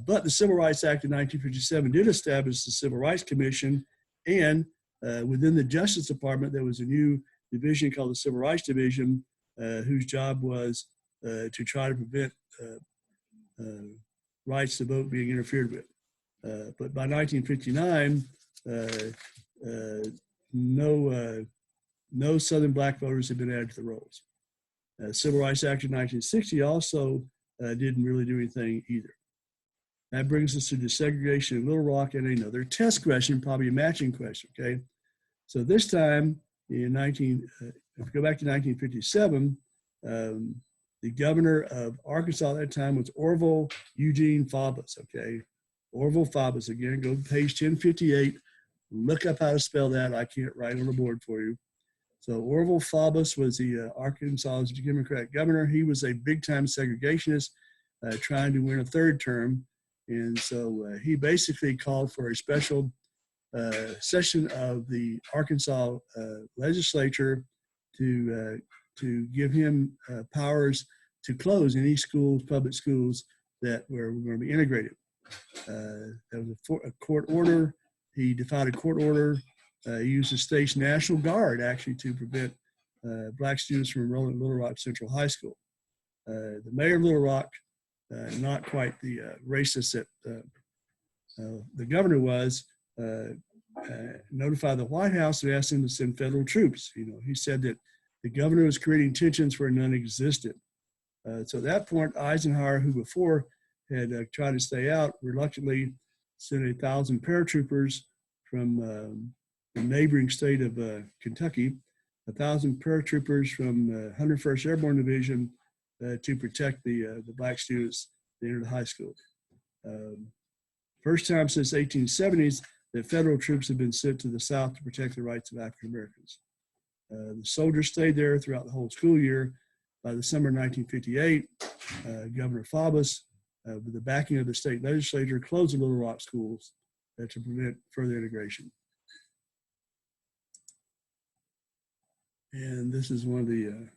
But the Civil Rights Act of 1957 did establish the Civil Rights Commission, and within the Justice Department, there was a new division called the Civil Rights Division, whose job was to try to prevent rights to vote being interfered with. But by 1959, no Southern Black voters had been added to the rolls. Civil Rights Act of 1960 also didn't really do anything either. That brings us to desegregation in Little Rock and another test question, probably a matching question, okay? So this time, if we go back to 1957, The governor of Arkansas at that time was Orville Eugene Faubus, okay? Orville Faubus, again, go to page 1058, look up how to spell that. I can't write on the board for you. So Orville Faubus was the Arkansas's Democrat governor. He was a big-time segregationist trying to win a third term. And so he basically called for a special session of the Arkansas legislature to give him powers to close any schools, public schools that were going to be integrated. There was a court order. He defied a court order. He used the state's National Guard actually to prevent black students from enrolling at Little Rock Central High School. The mayor of Little Rock, not quite the racist that the governor was, notified the White House and asked him to send federal troops. You know, he said that the governor was creating tensions where none existed. So at that point, Eisenhower, who before had tried to stay out, reluctantly sent 1,000 paratroopers from the neighboring state of Kentucky, 1,000 paratroopers from 101st Airborne Division to protect the black students that entered the high school. First time since 1870s that federal troops have been sent to the South to protect the rights of African Americans. The soldiers stayed there throughout the whole school year. By the summer of 1958, Governor Faubus, with the backing of the state legislature, closed the Little Rock schools to prevent further integration. And this is one of the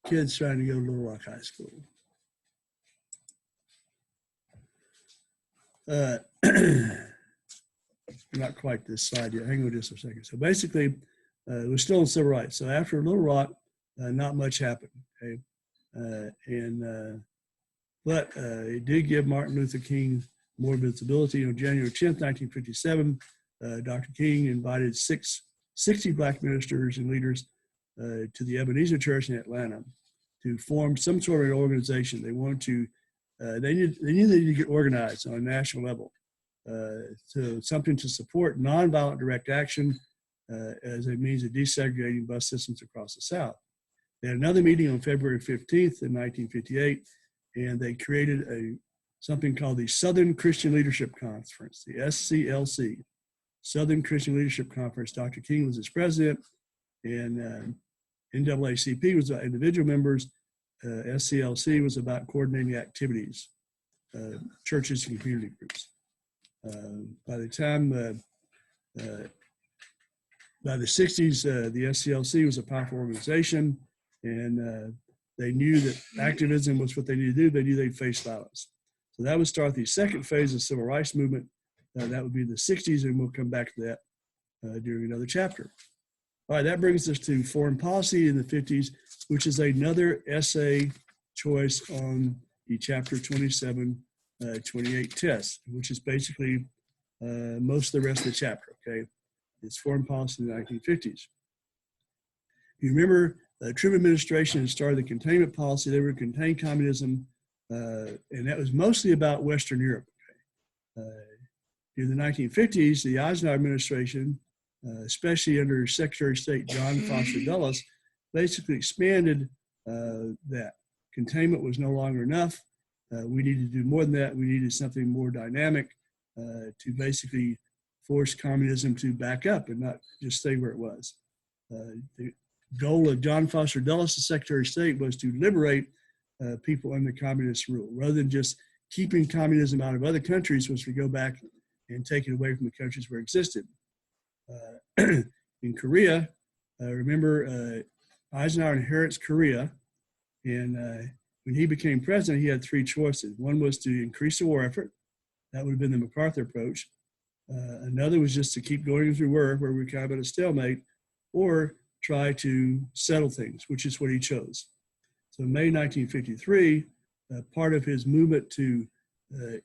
kids trying to go to Little Rock High School. Not quite this slide yet. Hang on just a second. So basically, we're still in civil rights. So after Little Rock, not much happened. Okay, but it did give Martin Luther King more visibility. On January 10th, 1957, Dr. King invited 60 black ministers and leaders to the Ebenezer Church in Atlanta to form some sort of an organization. They wanted to, they knew they needed to get organized on a national level. So something to support nonviolent direct action as a means of desegregating bus systems across the South. They had another meeting on February 15th in 1958, and they created something called the Southern Christian Leadership Conference, the SCLC, Southern Christian Leadership Conference. Dr. King was its president, and NAACP was about individual members. SCLC was about coordinating activities, churches and community groups. By the time, by the 60s, the SCLC was a powerful organization, and they knew that activism was what they needed to do. They knew they'd face violence. So that would start the second phase of the civil rights movement. That would be the 60s, and we'll come back to that during another chapter. All right, that brings us to foreign policy in the 50s, which is another essay choice on the chapter 27, 28 test, which is basically most of the rest of the chapter, okay? It's foreign policy in the 1950s. You remember the Truman administration had started the containment policy. They were to contain communism, and that was mostly about Western Europe. Okay? In the 1950s, the Eisenhower administration, especially under Secretary of State John Foster Dulles, basically expanded that. Containment was no longer enough. We needed to do more than that. We needed something more dynamic to basically force communism to back up and not just stay where it was. The goal of John Foster Dulles, the Secretary of State, was to liberate people under communist rule. Rather than just keeping communism out of other countries, was to go back and take it away from the countries where it existed. In Korea, remember Eisenhower inherits Korea, and when he became president, he had three choices. One was to increase the war effort. That would have been the MacArthur approach. Another was just to keep going as we were, where we were kind of at a stalemate, or try to settle things, which is what he chose. So in May 1953, part of his movement to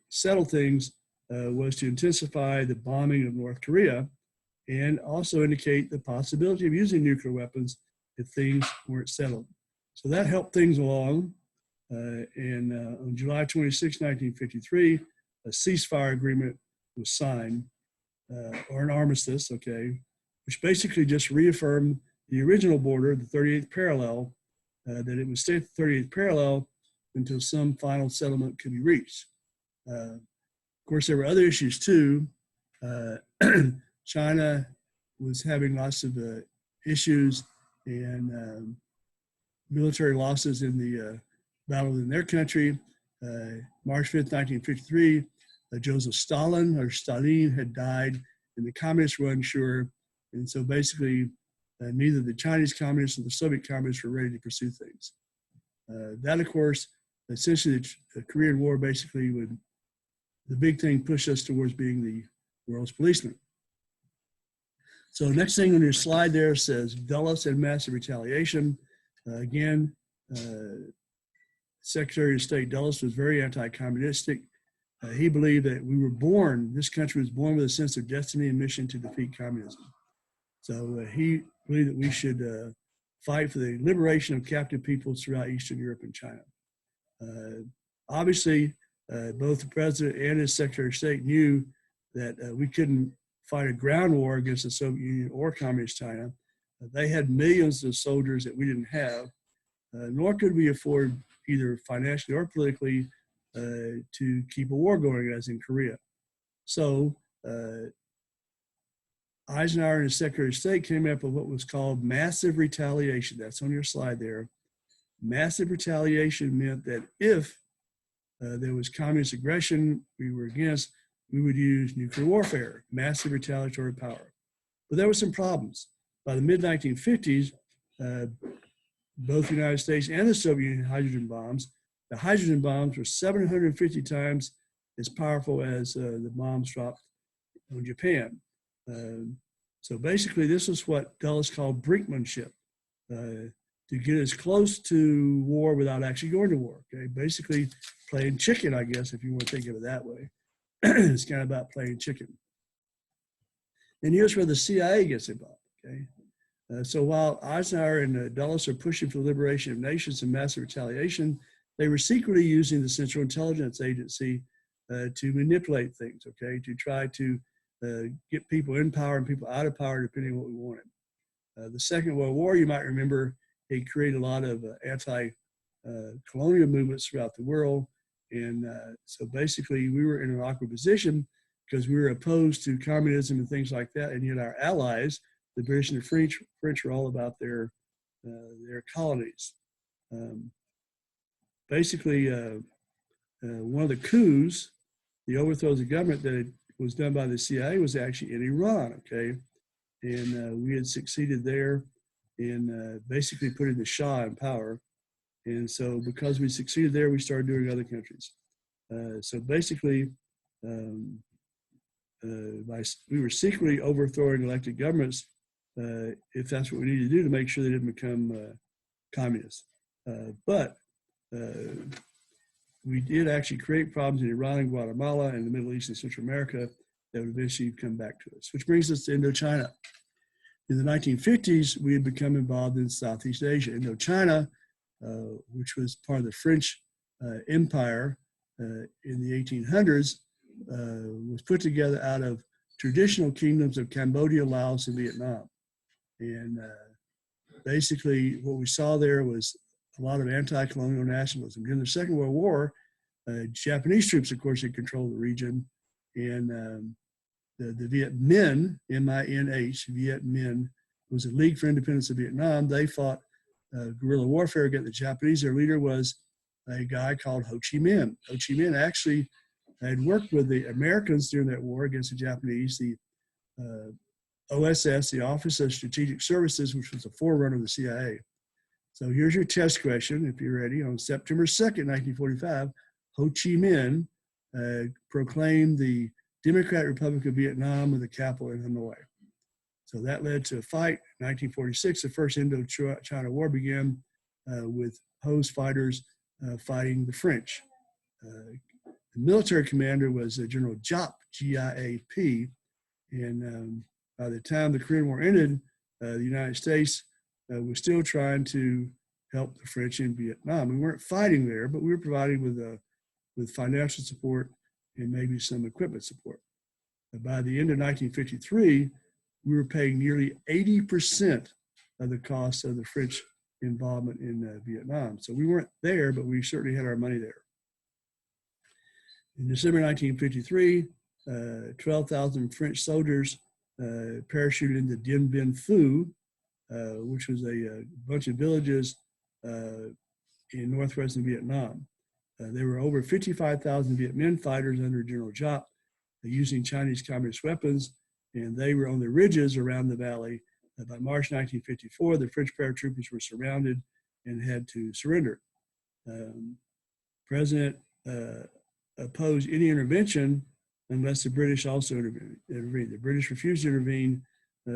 settle things was to intensify the bombing of North Korea and also indicate the possibility of using nuclear weapons if things weren't settled. So that helped things along. And on July 26, 1953, a ceasefire agreement was signed, or an armistice, okay, which basically just reaffirmed the original border, the 38th parallel, that it would stay at the 30th parallel until some final settlement could be reached. Of course, there were other issues too. China was having lots of issues and military losses in the battle in their country. March 5th, 1953, Joseph Stalin had died, and the communists were unsure. And so basically, neither the Chinese communists nor the Soviet communists were ready to pursue things. That, of course, essentially the Korean War basically the big thing pushed us towards being the world's policeman. So next thing on your slide there says Dulles and massive retaliation. Again, Secretary of State Dulles was very anti-communistic. He believed that this country was born with a sense of destiny and mission to defeat communism. So he believed that we should fight for the liberation of captive peoples throughout Eastern Europe and China. Obviously, both the president and his Secretary of State knew that we couldn't fight a ground war against the Soviet Union or Communist China. They had millions of soldiers that we didn't have, nor could we afford either financially or politically to keep a war going as in Korea. So Eisenhower and his Secretary of State came up with what was called massive retaliation. That's on your slide there. Massive retaliation meant that if there was communist aggression we were against, we would use nuclear warfare, massive retaliatory power. But there were some problems. By the mid-1950s, both the United States and the Soviet Union had hydrogen bombs. The hydrogen bombs were 750 times as powerful as the bombs dropped on Japan. So basically, this is what Dulles called brinkmanship, to get as close to war without actually going to war. Okay, basically playing chicken, I guess, if you want to think of it that way. It's kind of about playing chicken. And here's where the CIA gets involved. Okay, so while Eisenhower and Dulles are pushing for the liberation of nations and massive retaliation, they were secretly using the Central Intelligence Agency to manipulate things. Okay, to try to get people in power and people out of power, depending on what we wanted. The Second World War, you might remember, it created a lot of anti-colonial movements throughout the world. And so basically, we were in an awkward position because we were opposed to communism and things like that. And yet our allies, the British and the French were all about their colonies. Basically, one of the coups, the overthrow of the government that was done by the CIA, was actually in Iran, okay? And we had succeeded there in basically putting the Shah in power. And so because we succeeded there, we started doing other countries. So basically, we were secretly overthrowing elected governments if that's what we needed to do to make sure they didn't become communists. But we did actually create problems in Iran and Guatemala and the Middle East and Central America that would eventually come back to us, which brings us to Indochina. In the 1950s, we had become involved in Southeast Asia. Indochina, which was part of the French Empire in the 1800s, was put together out of traditional kingdoms of Cambodia, Laos, and Vietnam. And basically what we saw there was a lot of anti-colonial nationalism. During the Second World War, Japanese troops, of course, had controlled the region. And the Viet Minh, M-I-N-H, Viet Minh, was a League for Independence of Vietnam. They fought guerrilla warfare against the Japanese. Their leader was a guy called Ho Chi Minh. Ho Chi Minh actually had worked with the Americans during that war against the Japanese. The OSS, the Office of Strategic Services, which was the forerunner of the CIA. So here's your test question, if you're ready. On September 2nd, 1945, Ho Chi Minh proclaimed the Democratic Republic of Vietnam with the capital in Hanoi. So that led to a fight. In 1946, the first Indochina War began with Ho's fighters fighting the French. The military commander was General Giap, G-I-A-P. And by the time the Korean War ended, the United States was still trying to help the French in Vietnam. We weren't fighting there, but we were providing with financial support and maybe some equipment support. By the end of 1953, we were paying nearly 80% of the cost of the French involvement in Vietnam. So we weren't there, but we certainly had our money there. In December 1953, 12,000 French soldiers parachuted into Dien Bien Phu, which was a bunch of villages in northwestern Vietnam. There were over 55,000 Viet Minh fighters under General Giap using Chinese Communist weapons, and they were on the ridges around the valley. By March 1954, the French paratroopers were surrounded and had to surrender. President opposed any intervention unless the British also intervened. The British refused to intervene,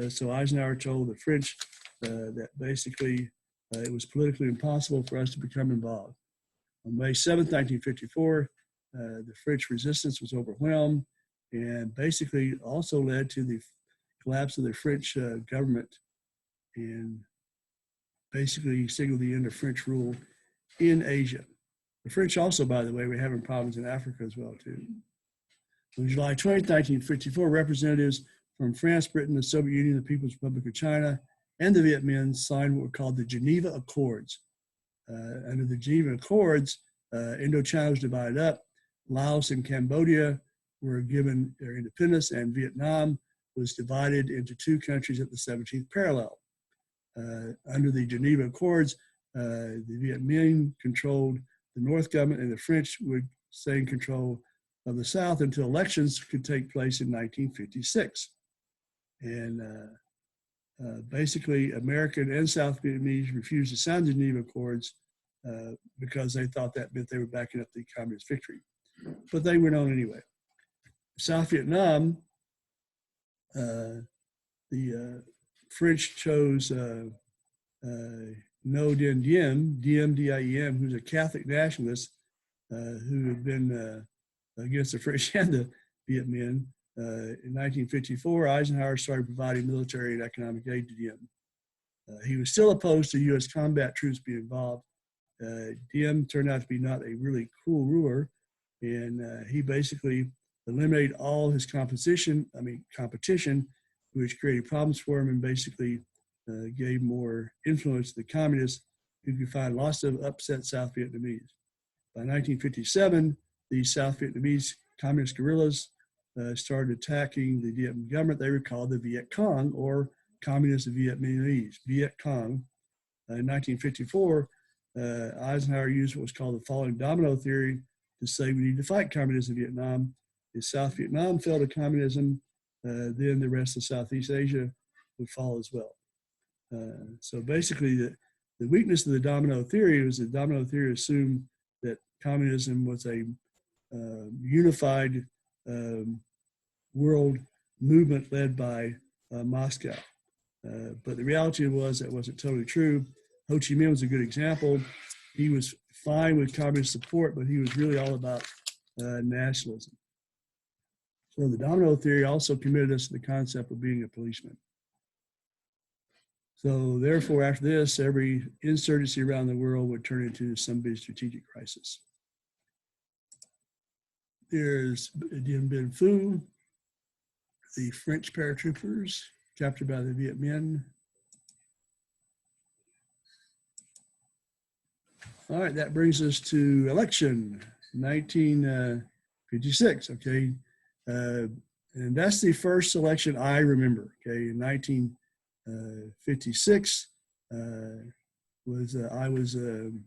so Eisenhower told the French that basically it was politically impossible for us to become involved. On May 7, 1954, the French resistance was overwhelmed and basically also led to the collapse of the French government and basically signaled the end of French rule in Asia. The French also, by the way, were having problems in Africa as well, too. On July 20, 1954, representatives from France, Britain, the Soviet Union, the People's Republic of China, and the Viet Minh signed what were called the Geneva Accords. Under the Geneva Accords, Indochina was divided up. Laos and Cambodia were given their independence, and Vietnam was divided into two countries at the 17th parallel. Under the Geneva Accords, the Viet Minh controlled the North government, and the French would stay in control of the South until elections could take place in 1956. And basically, American and South Vietnamese refused to sign the Geneva Accords because they thought that meant they were backing up the communist victory. But they went on anyway. South Vietnam, the French chose Ngo Dinh Diem, D-M-D-I-E-M, who's a Catholic nationalist who had been against the French and the Viet Minh. In 1954, Eisenhower started providing military and economic aid to Diem. He was still opposed to U.S. combat troops being involved. Diem turned out to be not a really cool ruler, and he basically eliminated all his competition, which created problems for him, and basically gave more influence to the communists, who could find lots of upset South Vietnamese. By 1957, the South Vietnamese communist guerrillas started attacking the Viet Minh government. They were called the Viet Cong, or Communist Vietnamese, Viet Cong. In 1954, Eisenhower used what was called the falling domino theory to say we need to fight communism in Vietnam. If South Vietnam fell to communism, then the rest of Southeast Asia would fall as well. So basically, the weakness of the domino theory was that domino theory assumed that communism was a unified world movement led by Moscow. But the reality was that wasn't totally true. Ho Chi Minh was a good example. He was fine with communist support, but he was really all about nationalism. So the domino theory also committed us to the concept of being a policeman. So therefore, after this, every insurgency around the world would turn into some big strategic crisis. There's Dien Bien Phu, the French paratroopers captured by the Viet Minh. All right, that brings us to election, 1956, okay? And that's the first election I remember, okay? In 1956, I was 10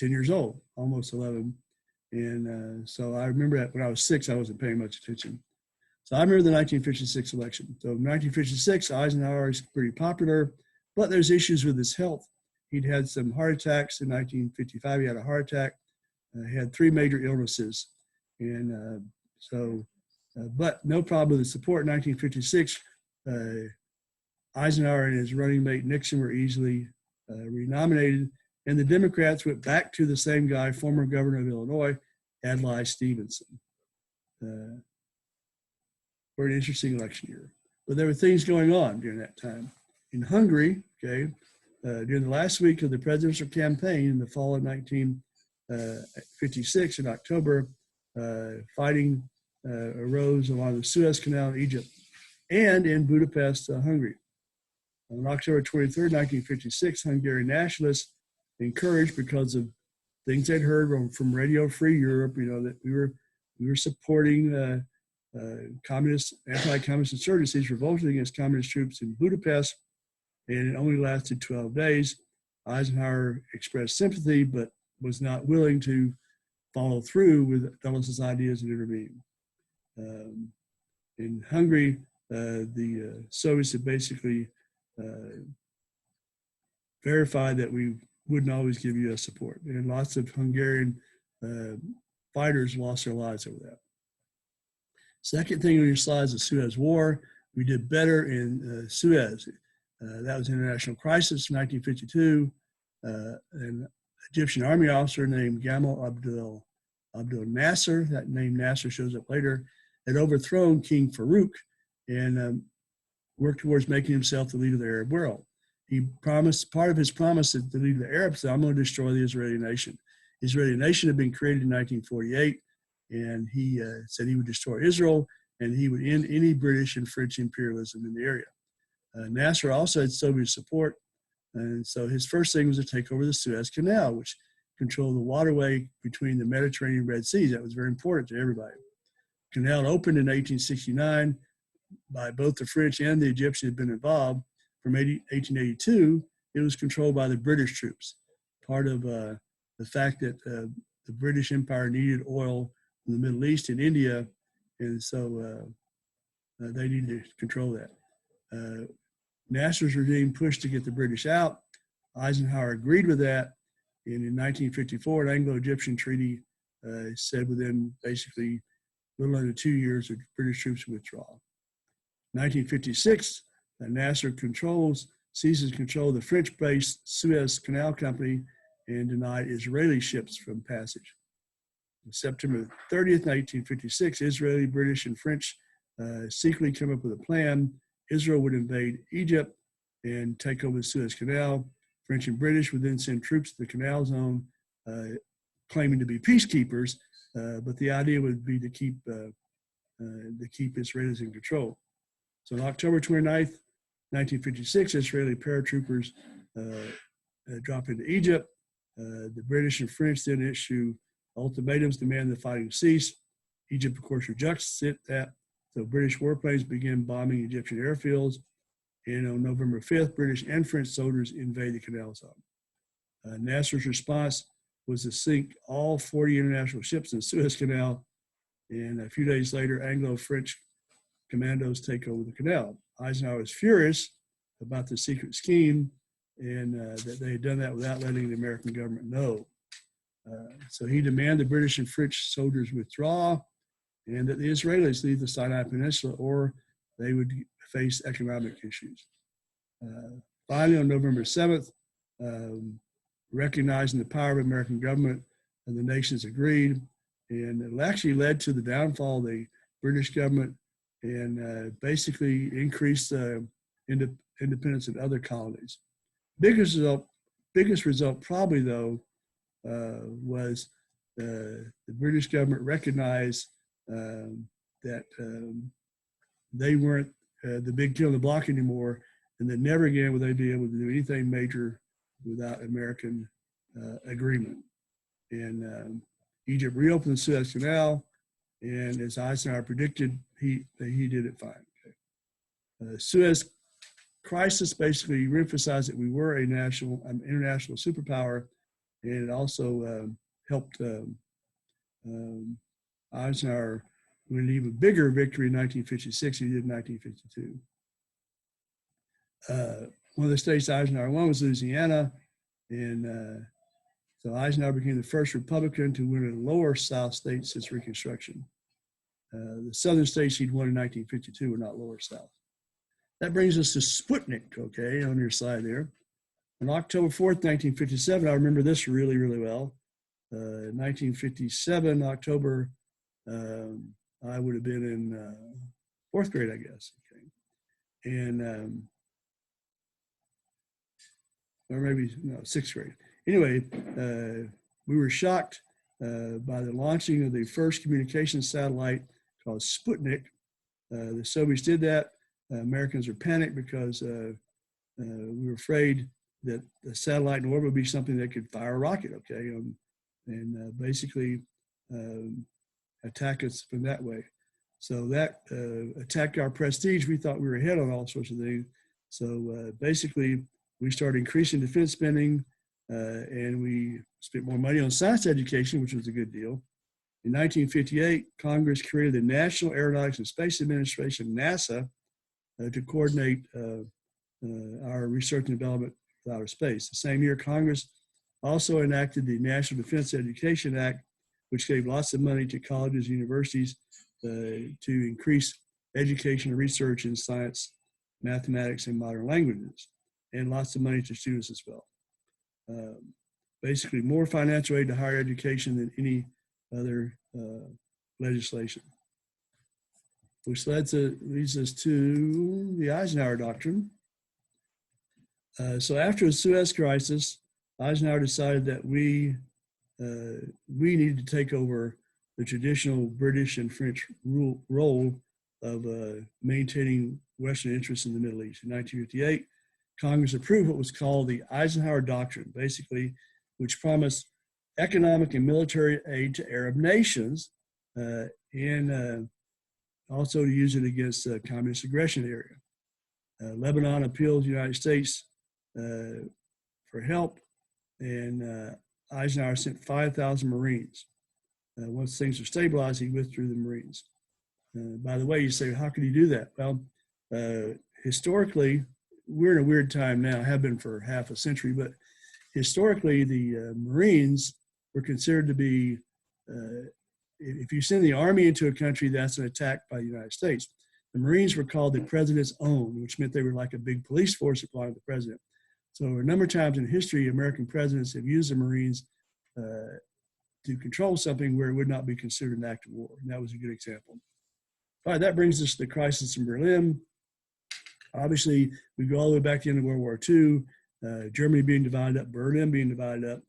years old, almost 11. And so I remember that when I was 6, I wasn't paying much attention. So I remember the 1956 election. So in 1956, Eisenhower is pretty popular, but there's issues with his health. He'd had some heart attacks. In 1955, he had a heart attack. He had 3 major illnesses. And but no problem with the support. In 1956, Eisenhower and his running mate Nixon were easily renominated, and the Democrats went back to the same guy, former governor of Illinois, Adlai Stevenson. For an interesting election year. But there were things going on during that time. In Hungary, okay, during the last week of the presidential campaign in the fall of 1956 in October, fighting arose along the Suez Canal in Egypt and in Budapest, Hungary. On October 23rd, 1956, Hungarian nationalists encouraged because of things they'd heard from Radio Free Europe, that we were supporting anti-communist insurgencies revolting against communist troops in Budapest, and it only lasted 12 days. Eisenhower expressed sympathy, but was not willing to follow through with Dulles' ideas and intervene. In Hungary, the Soviets had basically verified that we wouldn't always give U.S. support, and lots of Hungarian fighters lost their lives over that. Second thing on your slide is the Suez War. We did better in Suez. That was an international crisis in 1952. An Egyptian army officer named Gamal Abdel Nasser, that name Nasser shows up later, had overthrown King Farouk and worked towards making himself the leader of the Arab world. He promised, part of his promise to the leader of the Arabs, I'm going to destroy the Israeli nation. The Israeli nation had been created in 1948, and he said he would destroy Israel and he would end any British and French imperialism in the area. Nasser also had Soviet support, and so his first thing was to take over the Suez Canal, which controlled the waterway between the Mediterranean and Red Seas. That was very important to everybody. The canal opened in 1869 by both the French and the Egyptians had been involved. From 1882, it was controlled by the British troops, part of the fact that the British Empire needed oil in the Middle East and India, and so they needed to control that. Nasser's regime pushed to get the British out. Eisenhower agreed with that, and in 1954, an Anglo-Egyptian treaty said within basically a little under 2 years, the British troops would withdraw. 1956, Nasser seizes control of the French-based Suez Canal Company and denied Israeli ships from passage. On September 30th, 1956, Israeli, British, and French secretly came up with a plan. Israel would invade Egypt and take over the Suez Canal. French and British would then send troops to the canal zone, claiming to be peacekeepers, but the idea would be to keep Israelis in control. So on October 29th, 1956, Israeli paratroopers drop into Egypt. The British and French then issue ultimatums demanding the fighting cease. Egypt, of course, rejects that. So British warplanes begin bombing Egyptian airfields. And on November 5th, British and French soldiers invade the canal zone. Nasser's response was to sink all 40 international ships in the Suez Canal. And a few days later, Anglo-French commandos take over the canal. Eisenhower was furious about the secret scheme and that they had done that without letting the American government know. So he demanded British and French soldiers withdraw and that the Israelis leave the Sinai Peninsula or they would face economic issues. Finally, on November 7th, recognizing the power of American government, and the nations agreed, and it actually led to the downfall of the British government and basically increased independence in other colonies. Biggest result probably though was the British government recognized that they weren't the big kid on the block anymore, and that never again would they be able to do anything major without American agreement. And Egypt reopened the Suez Canal, and as Eisenhower predicted, he did it fine. Suez crisis basically reemphasized that we were an international superpower, and it also helped Eisenhower win an even bigger victory in 1956 than he did in 1952. One of the states Eisenhower won was Louisiana, and so Eisenhower became the first Republican to win a lower South state since Reconstruction. The southern states he'd won in 1952 were not lower South. That brings us to Sputnik, okay, on your slide there. On October 4th, 1957, I remember this really, really well. 1957, October, I would have been in fourth grade, I guess. Okay. And, or maybe, no, sixth grade. Anyway, we were shocked by the launching of the first communication satellite called Sputnik. The Soviets did that. Americans were panicked because we were afraid that the satellite in orbit would be something that could fire a rocket, okay, and basically attack us from that way. So that attacked our prestige. We thought we were ahead on all sorts of things. So basically, we started increasing defense spending, and we spent more money on science education, which was a good deal. In 1958, Congress created the National Aeronautics and Space Administration, NASA, to coordinate our research and development of outer space. The same year, Congress also enacted the National Defense Education Act, which gave lots of money to colleges and universities to increase education and research in science, mathematics, and modern languages, and lots of money to students as well. Basically, more financial aid to higher education than any other legislation, which leads us to the Eisenhower Doctrine. So after the Suez Crisis, Eisenhower decided that we needed to take over the traditional British and French role of maintaining Western interests in the Middle East. In 1958, Congress approved what was called the Eisenhower Doctrine, basically, which promised economic and military aid to Arab nations, and also to use it against communist aggression area. Lebanon appealed to the United States for help, and Eisenhower sent 5,000 Marines. Once things were stabilized, he withdrew the Marines. By the way, you say, how could he do that? Well, historically, we're in a weird time now, have been for half a century, but historically, the Marines were considered to be, if you send the army into a country, that's an attack by the United States. The Marines were called the president's own, which meant they were like a big police force that belonged to the president. So a number of times in history, American presidents have used the Marines to control something where it would not be considered an act of war. And that was a good example. All right, that brings us to the crisis in Berlin. Obviously, we go all the way back to the end of World War II, Germany being divided up, Berlin being divided up.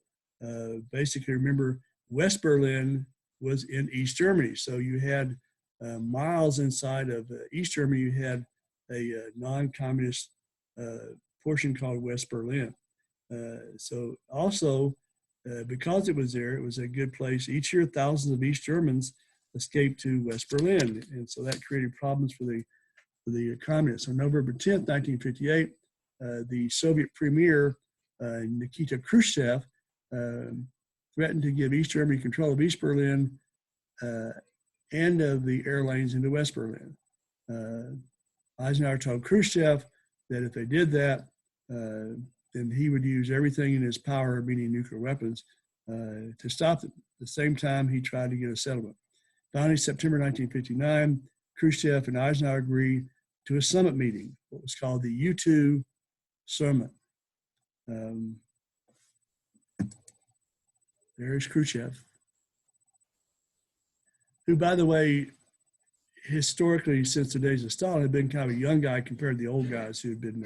Basically, remember, West Berlin was in East Germany. So you had miles inside of East Germany, you had a non-communist portion called West Berlin. So also, because it was there, it was a good place. Each year, thousands of East Germans escaped to West Berlin. And so that created problems for the communists. On November 10th, 1958, the Soviet premier, Nikita Khrushchev, threatened to give East Germany control of East Berlin and of the air lanes into West Berlin. Eisenhower told Khrushchev that if they did that, then he would use everything in his power, meaning nuclear weapons, to stop them. At the same time, he tried to get a settlement. Finally, September 1959, Khrushchev and Eisenhower agreed to a summit meeting, what was called the U2 Summit. There's Khrushchev, who, by the way, historically, since the days of Stalin, had been kind of a young guy compared to the old guys who had been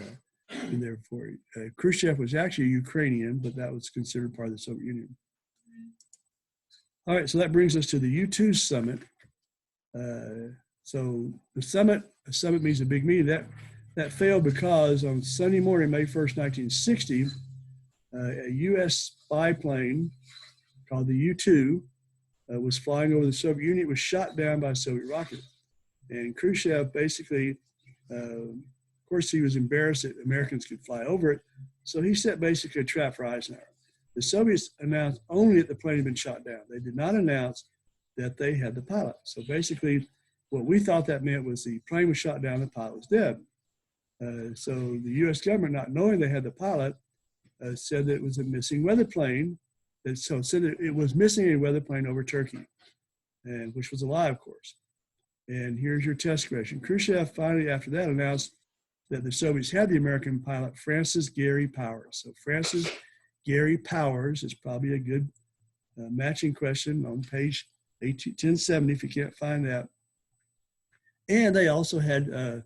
there before. Khrushchev was actually Ukrainian, but that was considered part of the Soviet Union. All right, so that brings us to the U2 Summit. So the summit, a summit means a big meeting. That failed because on Sunday morning, May 1st, 1960, a U.S. spy plane called the U-2 was flying over the Soviet Union. It was shot down by a Soviet rocket. And Khrushchev basically, of course, he was embarrassed that Americans could fly over it. So he set basically a trap for Eisenhower. The Soviets announced only that the plane had been shot down. They did not announce that they had the pilot. So basically, what we thought that meant was the plane was shot down, the pilot was dead. So the U.S. government, not knowing they had the pilot, said that it was a missing weather plane. So said that it was missing a weather plane over Turkey, and which was a lie, of course. And here's your test question. Khrushchev finally, after that, announced that the Soviets had the American pilot, Francis Gary Powers. So Francis Gary Powers is probably a good matching question on page 1070 if you can't find that. And they also had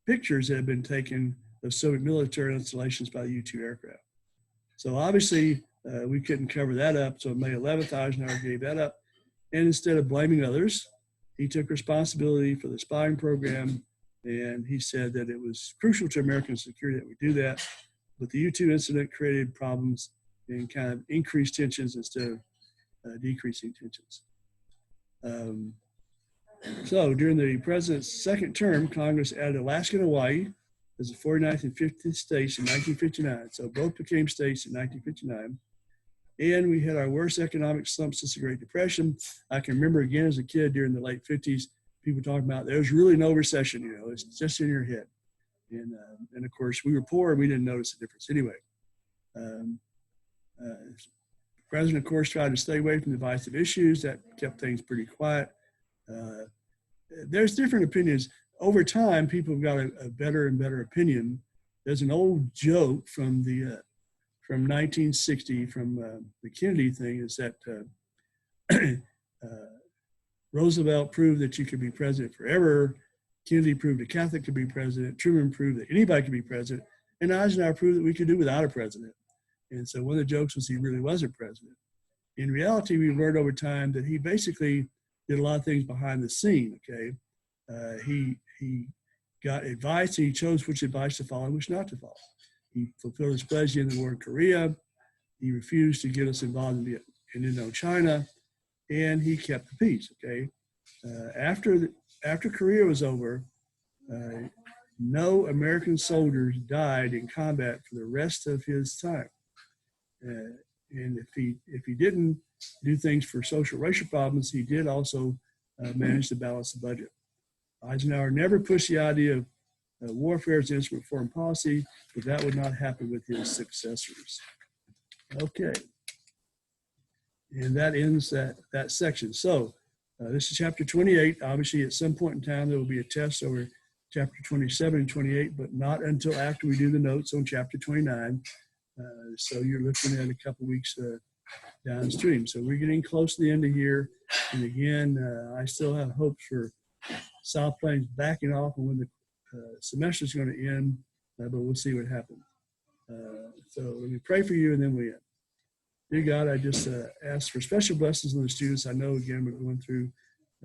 pictures that had been taken of Soviet military installations by the U-2 aircraft. So obviously we couldn't cover that up. So May 11th, Eisenhower gave that up. And instead of blaming others, he took responsibility for the spying program. And he said that it was crucial to American security that we do that. but the U-2 incident created problems and kind of increased tensions instead of decreasing tensions. So during the president's second term, Congress added Alaska and Hawaii as the 49th and 50th states in 1959. So both became states in 1959. And we had our worst economic slump since the Great Depression. I can remember again as a kid during the late 50s, people talking about there's really no recession, you know, it's just in your head. And of course, we were poor and we didn't notice the difference anyway. The president, of course, tried to stay away from divisive issues. That kept things pretty quiet. There's different opinions. Over time, people have got a better and better opinion. There's an old joke from 1960, from the Kennedy thing, is that Roosevelt proved that you could be president forever. Kennedy proved a Catholic could be president. Truman proved that anybody could be president. And Eisenhower proved that we could do without a president. And so one of the jokes was he really wasn't president. In reality, we learned over time that he basically did a lot of things behind the scene, okay? He got advice, and he chose which advice to follow and which not to follow. He fulfilled his pledge in the war in Korea. He refused to get us involved in Indochina, and he kept the peace, okay? After Korea was over, no American soldiers died in combat for the rest of his time. And if he didn't do things for social racial problems, he did also manage to balance the budget. Eisenhower never pushed the idea of warfare as an instrument of foreign policy, but that would not happen with his successors. Okay. And that ends that section. So this is chapter 28. Obviously, at some point in time, there will be a test over chapter 27 and 28, but not until after we do the notes on chapter 29. So you're looking at a couple weeks downstream. So we're getting close to the end of here. And again, I still have hopes for South Plains backing off and when the semester is going to end, but we'll see what happens. So let me pray for you and then we end. Dear God, I just ask for special blessings on the students. I know, again, we're going through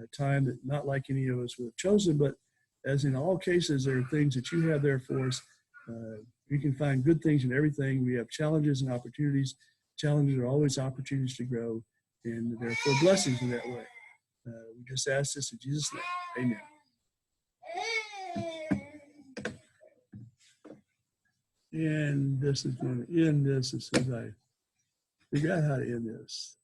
a time that not like any of us would have chosen, but as in all cases, there are things that you have there for us. We can find good things in everything. We have challenges and opportunities. Challenges are always opportunities to grow, and therefore blessings in that way. We just ask this in Jesus' name. Amen. And this is going to end this as soon as I figure out how to end this.